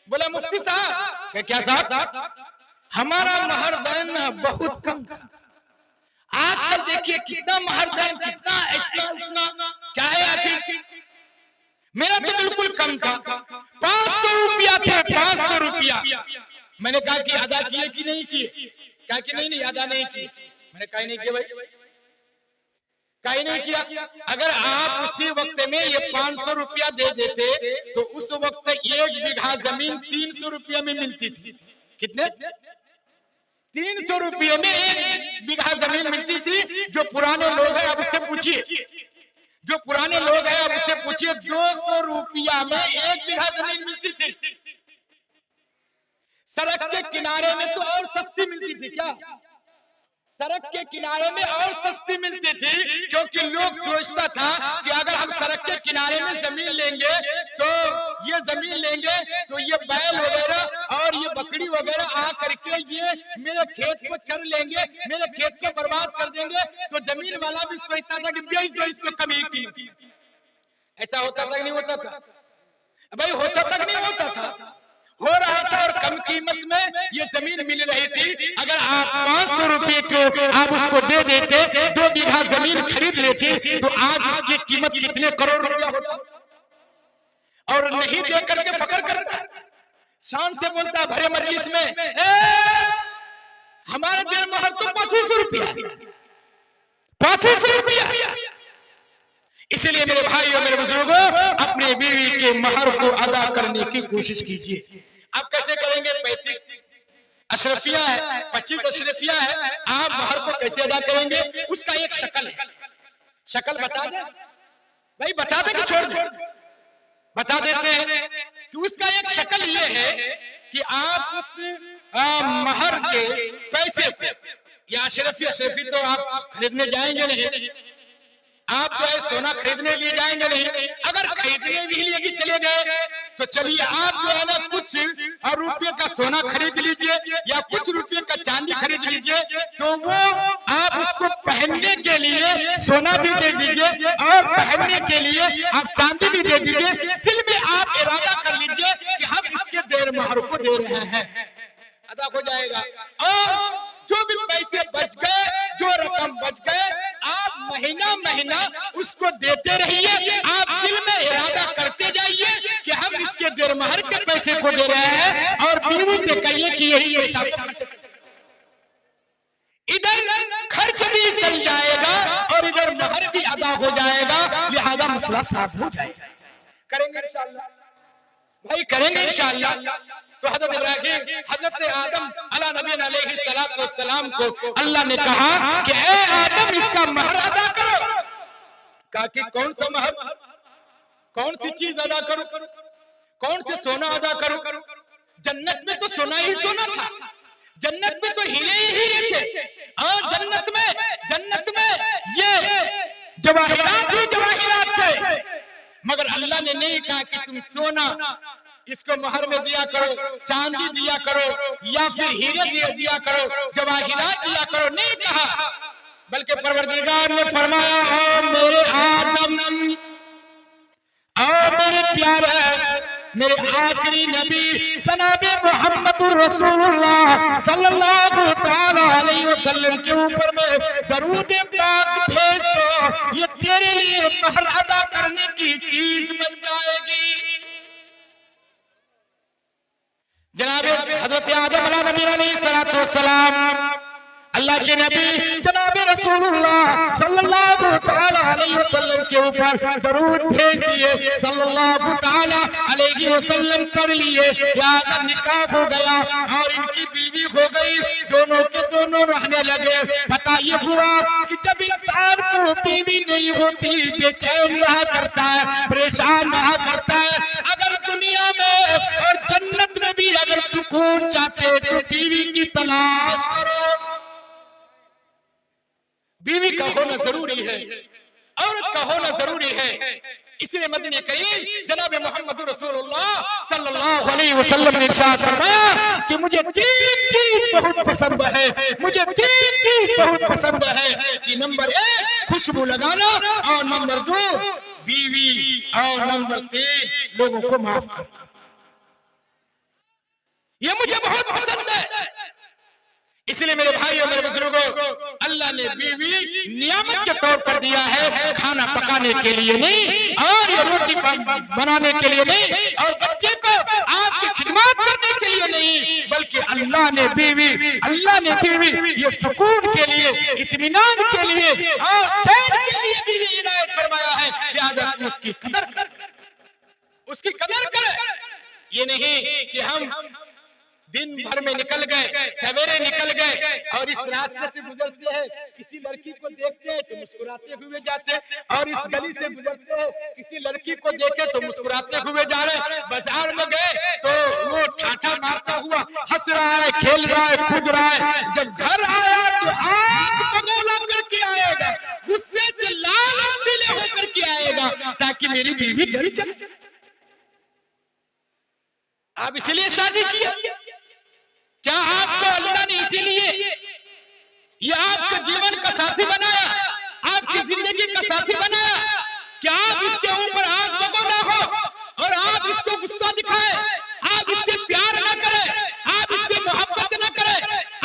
बोला मुफ्ती साहब, क्या साहब, हमारा महरदान बहुत कम था, आजकल देखिए कितना महरदान, कितना इतना उतना, क्या है आखिर? मेरा तो बिल्कुल कम था, 500 रुपया थे, 500 रुपया। मैंने कहा कि अदा किए कि नहीं किए? कहा कि नहीं अदा नहीं किए। मैंने कहा नहीं किया भाई, कहीं नहीं किया। अगर आप उसी वक्त में ये 500 रुपया दे देते तो उस वक्त 1 बीघा जमीन 300 रुपया में मिलती थी। कितने? 300 रुपये में 1 बीघा जमीन मिलती थी। जो पुराने लोग हैं अब उससे पूछिए, जो पुराने लोग हैं अब उससे पूछिए, 200 रुपया में 1 बीघा जमीन मिलती थी। सड़क के किनारे में तो और सस्ती मिलती थी। क्या सड़क के किनारे में और सस्ती मिलती थी? क्योंकि लोग सोचता था कि अगर हम सड़क के किनारे में जमीन लेंगे तो ये जमीन लेंगे तो ये बैल वगैरह और ये बकरी वगैरह आ करके ये मेरे खेत को चर लेंगे, मेरे खेत को बर्बाद कर देंगे। तो जमीन वाला भी सोचता था कि बेच दो इसको कम ही कीमत। ऐसा होता था कि नहीं होता था? भाई होता तक नहीं होता था, हो रहा था। और कम कीमत में ये जमीन मिल रही थी। अगर आप 500 रुपये को आप उसको दे देते, 2 बीघा जमीन खरीद लेते, तो आज उसकी कीमत कितने करोड़ रुपया होता। और नहीं दे करके फकर करता, शान से बोलता भरे मजलिस में, हमारे देर महर तो 2500 रुपया, 2500 रुपया। इसलिए मेरे भाई और मेरे बुजुर्गों, अपने बीवी के महर को अदा करने की कोशिश कीजिए। आप कैसे करेंगे? 35 अशरफिया है, 25 अशरफिया है, आप महर को कैसे अदा करेंगे? उसका एक शक्ल है। शक्ल बता दे भाई, बता दे कि छोड़ दे? बता देते हैं कि उसका एक शक्ल ये है कि आप उस महर के पैसे पे, या अशरफी तो आप खरीदने जाएंगे नहीं, आप जो है सोना खरीदने लिए जाएंगे नहीं, अगर खरीदने भी लिए चले गए तो चलिए आप जो है ना कुछ रुपये का सोना खरीद लीजिए या कुछ रुपये का चांदी खरीद लीजिए, तो वो आप उसको पहनने के लिए सोना भी दे दीजिए और पहनने के लिए आप चांदी भी दे दीजिए। दिल में आप इरादा कर लीजिए कि हम इसके देर महर को दे रहे हैं, अदा हो जाएगा। और जो भी पैसे बच गए, जो रकम बच गए, आप महीना महीना उसको देते रहिए। आप दिल में इरादा करते जाइए कि हम इसके देर महर के पैसे को दे रहे हैं और बीवी से कहिए कि यही पैसा इधर खर्च भी चल जाएगा और इधर महर भी अदा हो जाएगा, लिहाजा मसला साफ हो जाएगा। करेंगे इंशाअल्लाह भाई, करेंगे इंशाअल्लाह। तो हजरत इब्राहिम, हजरत आदम अला नबी अलैहि सलाम को अल्लाह ने कहा कि ए आदम इसका महर अदा करो। कहा कि कौन सा महर, कौन सी चीज अदा करो, कौन से सोना अदा करो? जन्नत में तो सोना ही सोना था, जन्नत में तो हीरे ही हीरे थे, और जन्नत में ये जवाहिरात ही जवाहिरात थे। मगर अल्लाह ने नहीं कहा कि तुम सोना इसको महर में दिया करो, चांदी दिया करो, या फिर हीरे दिया करो, जवाहिरात दिया करो, नहीं कहा। बल्कि परवरदिगार ने फरमाया, ओ मेरे आदम, ओ मेरे प्यारे, मेरे आखिरी नबी जनाबे मोहम्मदुर रसूलुल्लाह सल्लल्लाहु तआला अलैहि वसल्लम के ऊपर में दरूद पाक भेज दो, ये तेरे लिए महर अदा करने की चीज बन जाएगी। जनाबे हजरत आदम अला नबी अलैहि सलाम, अल्लाह के नबी जनाबे रसूलुल्लाह सल्लल्लाहु तआला अलैहि वसल्लम के ऊपर दरूद भेज दिए, सल्लल्लाहु तआला अलैहि वसल्लम पढ़ लिए, आदम निकाह हो गया और इनकी बीवी हो गई, दोनों के दोनों रहने लगे। पता ये हुआ कि जब इंसान को बीवी नहीं होती, बेचैन रहा करता है, परेशान रहा करता है। अगर दुनिया में और जन्नत में भी अगर सुकून चाहते तो बीवी की तलाश करो। बीवी का होना जरूरी है, औरत का होना जरूरी है। इसलिए मदीने करीम जनाब मोहम्मद रसूलुल्लाह सल्लल्लाहु अलैहि वसल्लम ने इरशाद फरमाया कि मुझे तीन चीज बहुत पसंद है, मुझे तीन चीज बहुत पसंद है कि नंबर 1 खुशबू लगाना, और नंबर 2 बीवी, और नंबर 3 लोगों को माफ करना। ये मुझे बहुत पसंद है। इसलिए मेरे भाई और मेरे बुजुर्गों, अल्लाह ने बीवी नियामत के तौर पर दिया है, खाना पकाने के लिए नहीं, और ये रोटी बनाने के लिए नहीं, और बच्चे को आपकी खिदमत करने के लिए नहीं, बल्कि अल्लाह ने बीवी ये सुकून के लिए, इत्मीनान के लिए और चैन के लिए बीवी इनायत फरमाया है। लिहाजा उसकी कदर कर, उसकी कदर कर। ये नहीं कि हम दिन भर में निकल गए, सवेरे निकल गए और इस रास्ते से गुजरते हैं, किसी लड़की को देखते हैं तो मुस्कुराते हुए जाते हैं, और इस गली से गुजरते हैं, किसी लड़की को देखे तो मुस्कुराते हुए जा रहे हैं। बाजार में गए तो वो ठाठा मारता हुआ हंस रहा है, खेल रहा है, कूद रहा है। जब घर आया तो आंख बगौला करके आएगा, गुस्से से लाल पीले होकर के आएगा, ताकि मेरी बीवी घर चले। आप इसीलिए शादी किया? क्या आपको अल्लाह ने इसीलिए ये आपके जीवन का साथी बनाया, आपकी जिंदगी का साथी बनाया कि आप इसके ऊपर आग बगौना हो और आप इसको गुस्सा दिखाए, आप इससे प्यार ना करें, आप इससे मोहब्बत ना करें,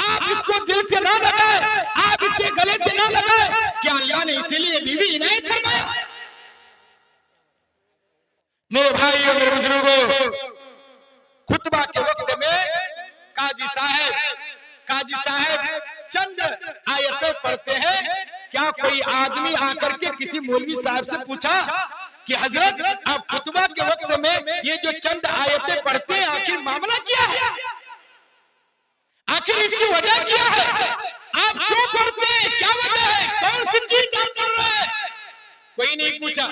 आप इसको दिल से ना लगाए, आप इससे गले से ना लगाए? क्या अल्लाह ने इसीलिए बीवी इनायत फरमाया? मेरे भाई और मेरे बुजुर्गों, खुतबा के वक्त में काजी साहब चंद आयतें पढ़ते हैं। क्या कोई आदमी आकर के किसी मौलवी साहब से पूछा कि हजरत आप खुतबा के वक्त में ये जो चंद आयतें पढ़ते हैं, आखिर मामला क्या है, आखिर इसकी वजह क्या है, आप क्यों पढ़ते हैं, क्या वजह है, कौन सी चीज आप पढ़ रहे हैं? कोई नहीं पूछा।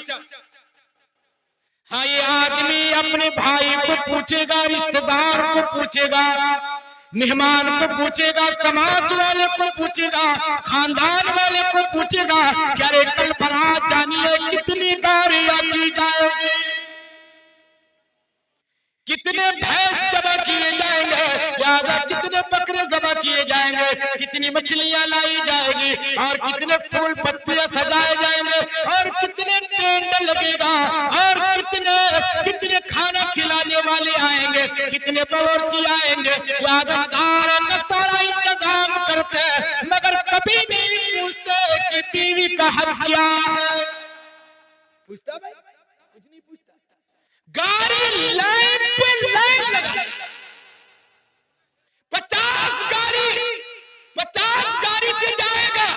हाँ, ये आदमी अपने भाई को पूछेगा, रिश्तेदार को पूछेगा, मेहमान को पूछेगा, समाज वाले को पूछेगा, खानदान वाले को पूछेगा कि अरे कल बारात जाने कितनी मछलियां लाई जाएगी और कितने फूल पत्तियां सजाए जाएंगे और कितने टेंट लगेगा और कितने कितने खाना खिलाने वाले आएंगे, कितने बावर्ची आएंगे। याद सारा का सारा इंतजाम करते हैं मगर कभी नहीं पूछते कि बीवी का हक क्या है। पूछता भाई? कुछ नहीं पूछता। गाड़ी लाइन पे लाइन लगा, 50 गाड़ी से जाएगा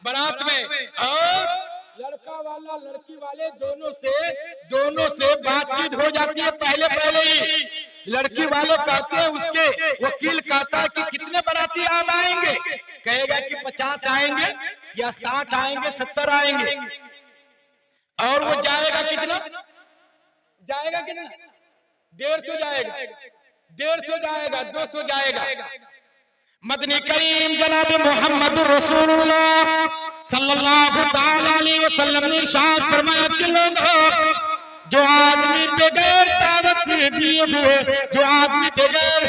बारात में और लड़का वाला लड़की वाले दोनों से बातचीत हो जाती है। पहले ही लड़की वाले कहते हैं, उसके वकील कहता है कि कितने बाराती आप आएंगे, कहेगा कि 50 आएंगे या 60 आएंगे, 70 आएंगे। और वो जाएगा कितना 150 जाएगा, 150 जाएगा, 200 जाएगा। मदनी करीम जनाब मोहम्मद रसूलुल्लाह सल्लल्लाहु ताला अलैहि वसल्लम ने इरशाद फरमाया कि लोगों, जो आदमी बगैर दावत दिए हुए, जो आदमी बगैर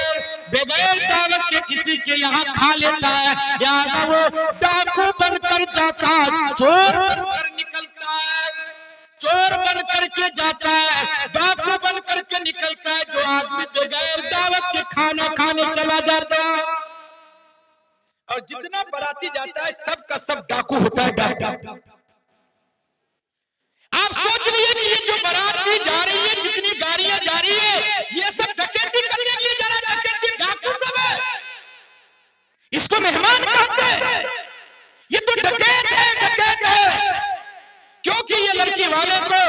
दावत के किसी के यहाँ खा लेता है, या वो डाकू बनकर जाता है, चोर बनकर निकलता है, चोर बन करके जाता है, डाकू बन करके निकलता है। जो आदमी बगैर दावत के खाना खाने चला जाता है और जितना बाराती जाता है सब का सब डाकू होता है। डाकू आप सोच लिए कि ये जो बाराती जा रही है, जितनी गाड़ियां जा रही है, ये सब डकैती करने के लिए जा रहा है, डकैती डाकू सब है। इसको मेहमान कहते हैं, ये तो डकैत है। क्योंकि ये लड़की वाले को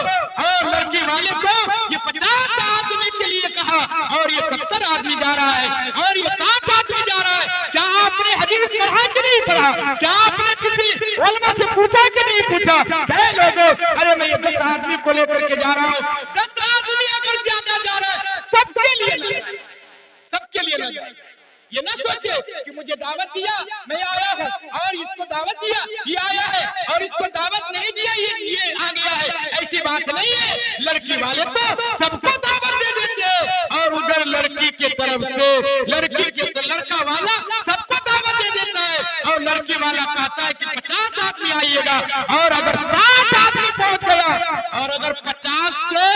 ये 50 आदमी के लिए कहा और ये 70 आदमी जा रहा है और ये 60 आदमी जा रहा है। क्या आपने हदीस पढ़ा कि नहीं पढ़ा? क्या आपने किसी उलमा से पूछा कि नहीं पूछा? क्या लोगों, अरे मैं ये 10 आदमी को लेकर के जा रहा हूँ, 10 आदमी अगर ज्यादा जा रहा है सबके लिए ना जाए। ये ना सोचे कि मुझे दावत दिया मैं आया हूँ और इसको दावत दिया ये आया है और इसको दावत नहीं दिया ये आ गया है। ऐसी बात नहीं है। लड़की वाले तो सबको दावत दे देते हैं और उधर लड़की के तरफ से लड़का वाला सबको दावत दे देता है और लड़की वाला कहता है कि 50 आदमी आइएगा। और अगर 60 आदमी पहुंच गया और अगर 50 से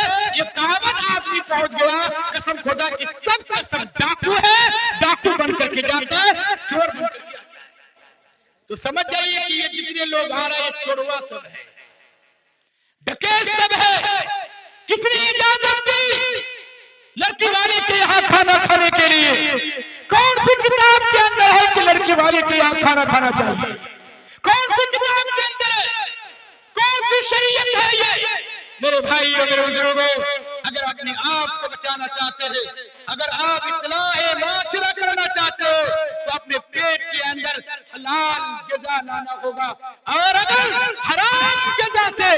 51 आदमी पहुंच गया, कसम खुदा की सब का सब डाकू है, डाकू बन करके जाता है, चोर बन करके आता है। तो समझ जाइए कि ये जितने लोग आ रहे हैं चोरवा सब है, डकैत सब है। किसने इजाजत दी लड़की वाले के यहाँ खाना खाने के लिए? कौन सी किताब के अंदर है कि लड़की वाले के यहाँ खाना खाना चाहिए? कौन सी किताब के अंदर है? कौन सी शरीयत है ये? मेरे भाई और मेरे बुजुर्गों, अगर अपने आप को बचाना चाहते हैं, अगर आप इस्लाह माशरा करना चाहते हो तो अपने पेट के अंदर हलाल ग़िज़ा लाना होगा। और अगर हराम ग़िज़ा से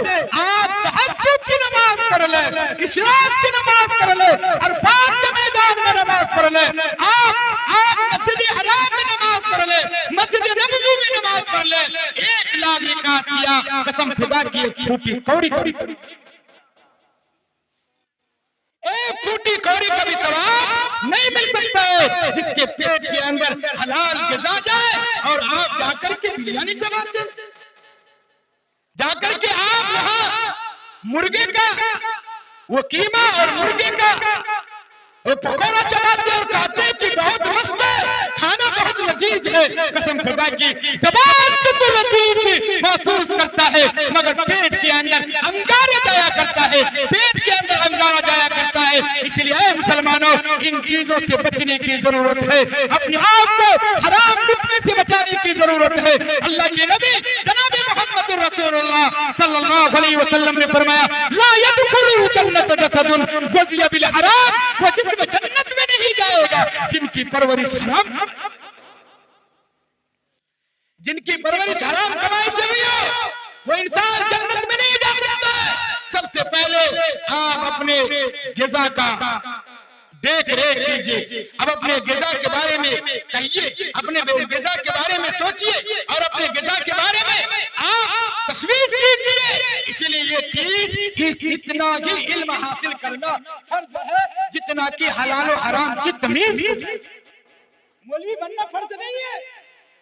आप तहज्जुद की नमाज पढ़ ले, इशराक की नमाज पढ़ ले, अरफात के मैदान में नमाज पढ़ ले, आप मस्जिद हराम में नमाज पढ़ ले, मस्जिद नबवी में नमाज पढ़ ले, 1 लाख रिकात किया, कसम खुदा की फूटी कौड़ी एक फूटी कौड़ी का भी सवाब नहीं मिल सकता है जिसके पेट के अंदर हलाल ग़िज़ा जाए और आप जाकर के बिरयानी चबाते, जाकर के आप वहां मुर्गे का वो कीमा और मुर्गे का वो पकौड़ा चबाते और कहते हैं कि बहुत मस्त है, खाना बहुत लजीज है। कसम खुदा की ज़बान तो लजीज महसूस करता है मगर पेट के अंदर अंगारा जाया करता है, पेट के अंदर अंगारा जाया करता है। इसलिए मुसलमानों, इन चीजों से बचने की जरूरत है, अपने आप को हराम लुत्फ़े से बचाने की जरूरत है। अल्लाह के नबी जनाब मोहम्मद रसूलुल्लाह सल्लल्लाहु अलैहि वसल्लम ने फरमाया, ला यदखुलुल जन्नत जसदुन गुज़िया बिल हराम, वो जिस्म जन्नत में नहीं जाएगा जिनकी परवरिश हराम कमाई से हुई हो, वो इंसान जन्नत में नहीं जा सकता है। सबसे पहले आप अपने ग़िज़ा का देख रेख कीजिए, अब अपने ग़िज़ा के बारे में कहिए, अपने ग़िज़ा के बारे में सोचिए और अपने ग़िज़ा के बारे में आप तशवीश कीजिए। इसलिए ये चीज इतना ही इल्म हासिल करना फर्ज है जितना कि हलाल और हराम की तमीज। मौलवी बनना फर्ज नहीं है,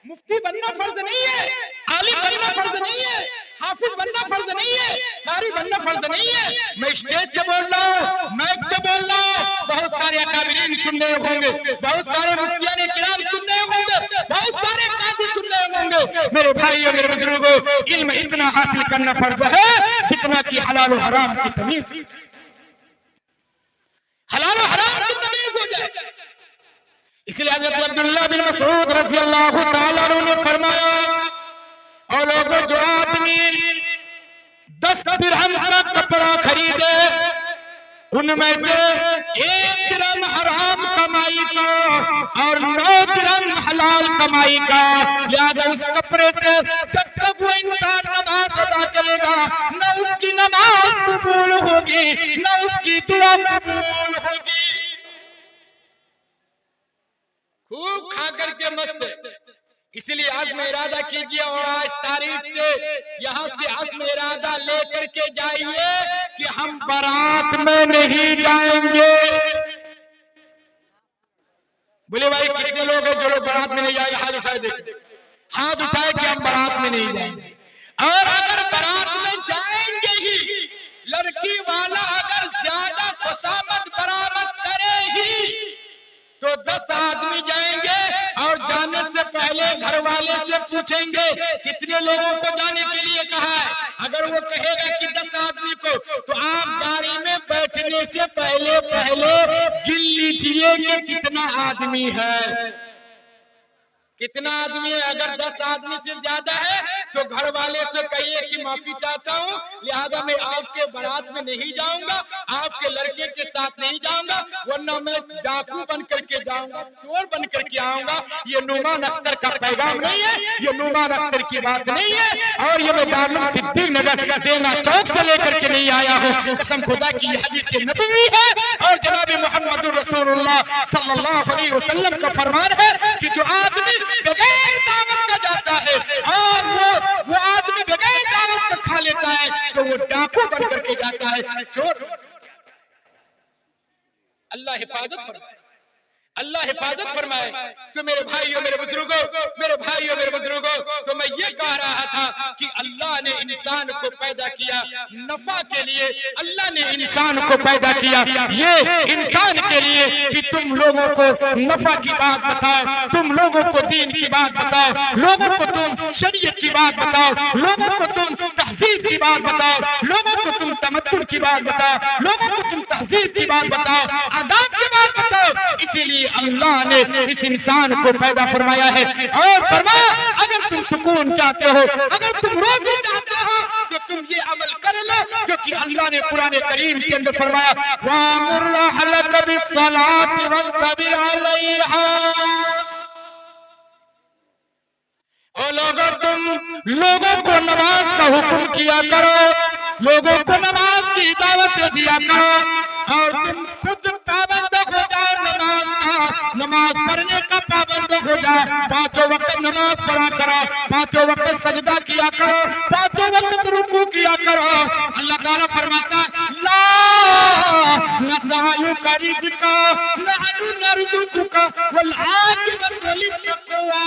मुफ्ती बनना फर्ज नहीं है, आलिम बनना फर्ज नहीं है, हाफिज बनना फर्ज नहीं है, कारी बनना फर्ज नहीं है। मैं स्टेज से बोल रहा हूँ, माइक से बोल रहा हूँ, बहुत सारे अकाबिरीन सुन रहे होंगे, बहुत सारे मुफ्तियाने किराम सुन रहे होंगे, बहुत सारे काजी सुन रहे होंगे। मेरे भाइयों, मेरे बुजुर्गों, इल्म इतना हासिल करना फर्ज है जितना कि हलाल और हराम की तमीज, हलाल और हराम की तमीज हो जाए। इसलिए हज़रत अब्दुल्लाह बिन मसऊद रज़ी अल्लाह तआला अन्हु ने फरमाया, और लोगों, जो आदमी 10 दिरहम का कपड़ा खरीदे, उनमें से 1 दिरहम हराम कमाई का और 9 दिरहम हलाल कमाई का, लिहाजा उस कपड़े से जब तक वो इंसान नमाज अदा करेगा, न उसकी नमाज कबूल होगी, न उसकी दुआ कबूल होगी। खूब खा करके मस्त। इसलिए आज़्म इरादा कीजिए और आज तारीख से यहाँ से आज़्म इरादा लेकर के जाइए कि हम बारात में नहीं जाएंगे। बोले भाई कितने लोग हैं जो लोग बारात में नहीं जाएंगे? हाथ उठाए, देखें, हाथ उठाए कि हम बारात में नहीं जाएंगे। और अगर बारात में जाएंगे ही, लड़की वाला अगर ज्यादा खुशामद बरामद करे ही, तो 10 आदमी जाएंगे और जाने से पहले घर वाले से पूछेंगे कितने लोगों को जाने के लिए कहा है। अगर वो कहेगा कि 10 आदमी को, तो आप गाड़ी में बैठने से पहले गिन लीजिए कि कितना आदमी है, कितना आदमी है। अगर 10 आदमी से ज्यादा है तो घर वाले से कहिए कि माफी चाहता हूँ, लिहाजा मैं आपके बारात में नहीं जाऊंगा, आपके लड़के के साथ नहीं जाऊंगा, वरना मैं डाकू बन करके जाऊंगा, चोर बन करके आऊंगा। ये नुमान अख्तर का पैगाम नहीं है, ये नुमान अख्तर की बात नहीं है, और ये मैं दारुल सिद्दीक नगर देना चौक से लेकर के नहीं आया हूँ। कसम खुदा की ये हदीस नबवी है और जनाब मोहम्मद रसूलुल्लाह सल्लल्लाहु अलैहि वसल्लम का फरमान है कि जो आदमी बगैर दावत का जाता है और वो आदमी बगैर दावत का खा लेता है, तो वो डाकू बन करके जाता है, चोर। अल्लाह हिफाजत फरमाए, अल्लाह हिफाजत फरमाए। तो मेरे भाइयों, मेरे बुजुर्गों, मेरे भाइयों, मेरे बुजुर्गों, तो मैं ये कह रहा था कि अल्लाह ने इंसान को पैदा किया नफा के लिए, अल्लाह ने इंसान को पैदा किया ये इंसान के लिए कि तुम लोगों को नफा की बात बताओ, तुम लोगों को दीन की बात बताओ, लोगों को तुम शरीयत की बात बताओ, लोगों को तुम तहजीब की बात बताओ, लोगों को तुम तमद्दुन की बात बताओ, लोगों को तुम तहजीब की बात बताओ, आदाब की बात बताओ। इसीलिए अल्लाह ने इस इंसान को पैदा फरमाया है और फरमाया अगर तुम सुकून चाहते हो, अगर तुम रोज़ी चाहते हो, तो तुम ये अमल कर लो जो कि अल्लाह ने कुरान करीम के अंदर फरमाया, वामुर अहलक बिस्सलाति वस्तबिर अलैहा। ओ लोगों, तुम लोगों को नमाज का हुक्म किया करो, लोगों को नमाज की दावत दिया करो, और तुम खुद पाबंद हो जाओ नमाज का, नमाज पढ़ने का पाबंद हो जाए, 5 वक्त नमाज पढ़ा करो, 5 वक्त सजदा किया करो, 5 वक्त रुकू किया करो। अल्लाह ताला फरमाता है ला नसअलुका रिज़्का नहनु नरज़ुकुका वल आक़िबतु लित्तक़वा।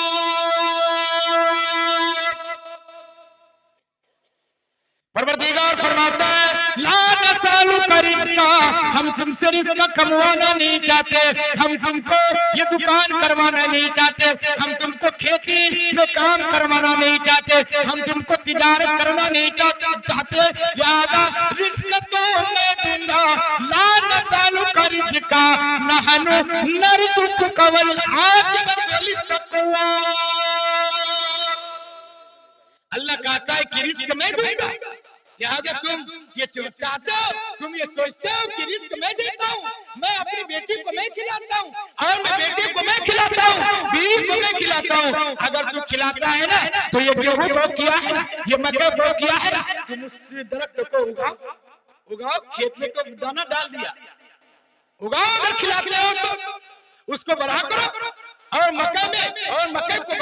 परवरदिगार फरमाता है ला नसअलुका रिज़्का, हम तुमसे रिज़्क कमवाना नहीं चाहते, हम तुमको ये दुकान करवाना नहीं चाहते, हम तुमको खेती में काम करवाना नहीं चाहते, हम तुमको तिजारत करना नहीं चाहते, लिहाजा रिज़्क तो मैं दूंगा। ला नसअलुका रिज़्का नहनु नरज़ुकुका वल आक़िबतु लित्तक़वा। अल्लाह कहता है कि रिज़्क मैं दूंगा, लिहाजा तुम ये चाहते हो, तुम ये सोचते हो कि रिज़्क मैं देता हूँ, मैं अपनी बेटी को मैं खिलाता हूँ, और मैं बेटे को मैं खिलाता हूँ, बीवी को मैं खिलाता हूँ। अगर तू खिलाता है ना, तो ये गेहूं बो किया है ना, ये मक्का बो किया है ना, तुम उस दरख्त को उगाओ, खेत में तो दाना डाल दिया, उगाओ। अगर खिलाते हो तो उसको बड़ा करो, और मकई को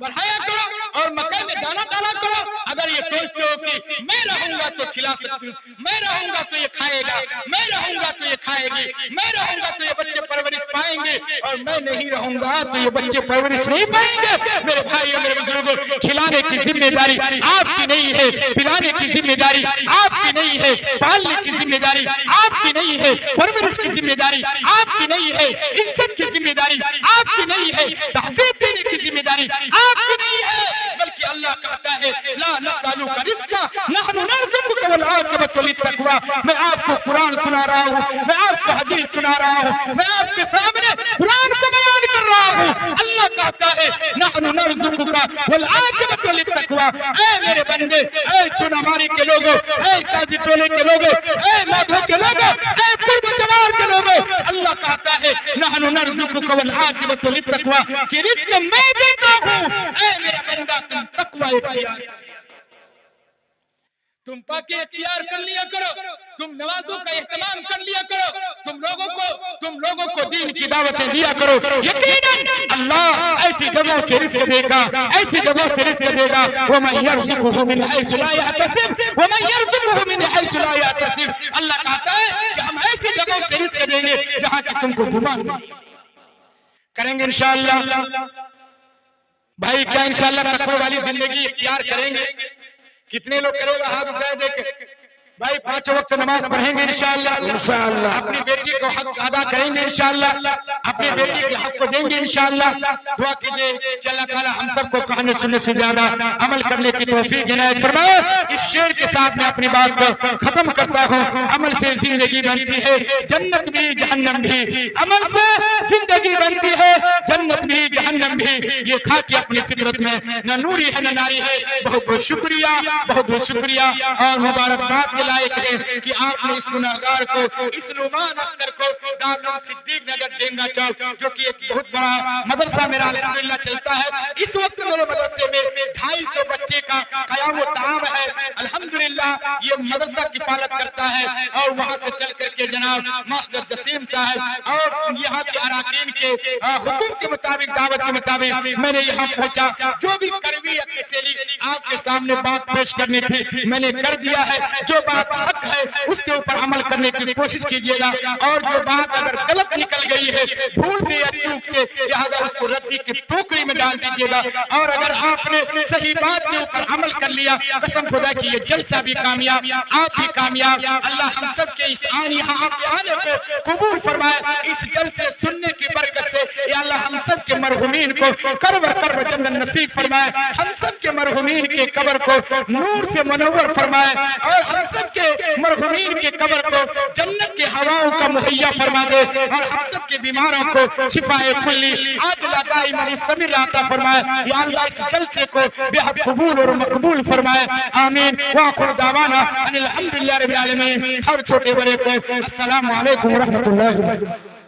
बढ़ाया करो और मकई में दाना डाला करो। अगर ये सोचते हो कि मैं रहूंगा तो खिला सकती हूँ, मैं रहूंगा तो ये खाएगा, मैं रहूंगा तो ये खाएगी, मैं रहूंगा तो ये बच्चे परवरिश पाएंगे, और मैं नहीं रहूंगा तो ये बच्चे परवरिश नहीं पाएंगे। मेरे भाइयों मेरे बुजुर्गों, खिलाने की जिम्मेदारी आपकी नहीं है, पिलाने की जिम्मेदारी आपकी नहीं है, पालने की जिम्मेदारी आपकी नहीं है, परवरिश की जिम्मेदारी आपकी नहीं है, इज्जत की जिम्मेदारी आपकी नहीं है, तहजीब देने की जिम्मेदारी आपकी नहीं है, बल्कि अल्लाह कहता है ला नसअलुका रिज़्क़ा नहनु नरज़ुकुका वल आक़िबतु लित्तक़वा। मैं आपको कुरान सुना रहा हूँ, मैं आपको हदीस सुना रहा हूँ, मैं आपके सामने कुरान को बयान कर रहा हूँ। अल्लाह कहता है नहनु नरज़ुकुका वल आक़िबतु लित्तक़वा। ऐ मेरे बंदे, ऐ चुनामारी के लोगों, ऐ काजी टोले के लोगों, ऐ माधो के लोगों, ऐ पूर्व जवार के लोगों, अल्लाह कहता है नहनु नरज़ुकुका वल आक़िबतु लित्तक़वा, कि रिज़्क़ मैं देता हूँ। ऐ मेरा बंदा, तुम तक़वा इख्तियार करो, तुम पाकी इख्तियार कर लिया करो, तुम नमाजों का एहतमाम कर लिया करो, तुम लोगों को दीन की दावतें दिया करो। यकीनन अल्लाह ऐसी जगहों से रिज़्क़ देगा, ऐसी जगहों से रिज़्क़ देगा। वमन यर्ज़ुक़हु मिन हैसु ला यहतसिब वमन यर्ज़ुक़हु मिन हैसु ला यहतसिब। अल्लाह कहता है कि हम ऐसी जगहों से रिज़्क़ देंगे जहां कि तुमको गुमान नहीं। करेंगे इंशाअल्लाह भाई, क्या इंशाअल्लाह तक़वा वाली जिंदगी इख्तियार करेंगे? कितने लोग करेगा? हाथ उठाए देखे भाई। 5 वक्त नमाज पढ़ेंगे इंशाअल्लाह, इंशाअल्लाह। अपनी बेटी को हक अदा करेंगे इंशाअल्लाह, अपनी बेटी के हक को देंगे इंशाअल्लाह। दुआ कीजिए कि अल्लाह ताला हम सबको कहने सुनने से ज्यादा अमल करने की तौफीक इनायत फरमाए। इस शेर के साथ मैं अपनी बात को खत्म करता हूँ। अमल से जिंदगी बनती है, जन्नत भी जहन्नम भी। अमल से जिंदगी बनती है, जन्नत भी जहन्नम भी। ये खा के अपनी फितरत में न नूरी है न नारी है। बहुत बहुत शुक्रिया, बहुत बहुत शुक्रिया और मुबारकबाद के लायक है कि आपने इस गुनाहगार को, इस नुमान अख्तर को दारुल सिद्दीक नगर डेंगा चौक, जो कि एक बहुत बड़ा मदरसा मेरा अल्हम्दुलिल्लाह चलता है, इस वक्त मेरे मदरसे में 250 बच्चे का क़याम व ताम है। अल्हम्दुलिल्लाह ये मदरसा किफालत करता है। और वहाँ से चल करके जनाब मास्टर जसीम साहब और यहाँ के अराकीन के हुक्म के मुताबिक, दावत के मुताबिक मैंने यहाँ पहुँचा। जो भी करवी या किसेली आपके सामने बात पेश करनी थी मैंने कर दिया है। जो बात हक है उसके ऊपर अमल करने की कोशिश कीजिएगा, और जो बात अगर गलत निकल गई है भूल से या चूक से, लिहाजा उसको रद्दी की टोकरी में डाल दीजिएगा। और अगर आपने सही बात के ऊपर अमल कर लिया, कसम खुदा की ये जलसा भी कामयाब, आप भी कामयाब। अल्लाह हम सब के इस यहाँ आपके आने को कबूल फरमाए। इस जलसे सुनने की बरकत से या अल्लाह हम सब के मरहुमीन को करवर जन्नत नसीब फरमाए। हम सब के मरहुमीन के कब्र को नूर से मुनव्वर फरमाए, और हम सब के मरहुमीन के कब्र को जन्नत के हवाओं का मुहैया फरमा दे, और हम सब के बीमारों को शिफाए कुल्ली आजिला दाइमा मुस्तमिर अता फरमाए। या अल्लाह इस जलसे को बेहद कबूल और मकबूल फरमाए। आमीन। व आखिर दावाना अनिल हम्दुलिल्लाहि रब्बिल आलमीन। हर छोटे बड़े को अस्सलामु अलैकुम व रहमतुल्लाहि व बरकातहू।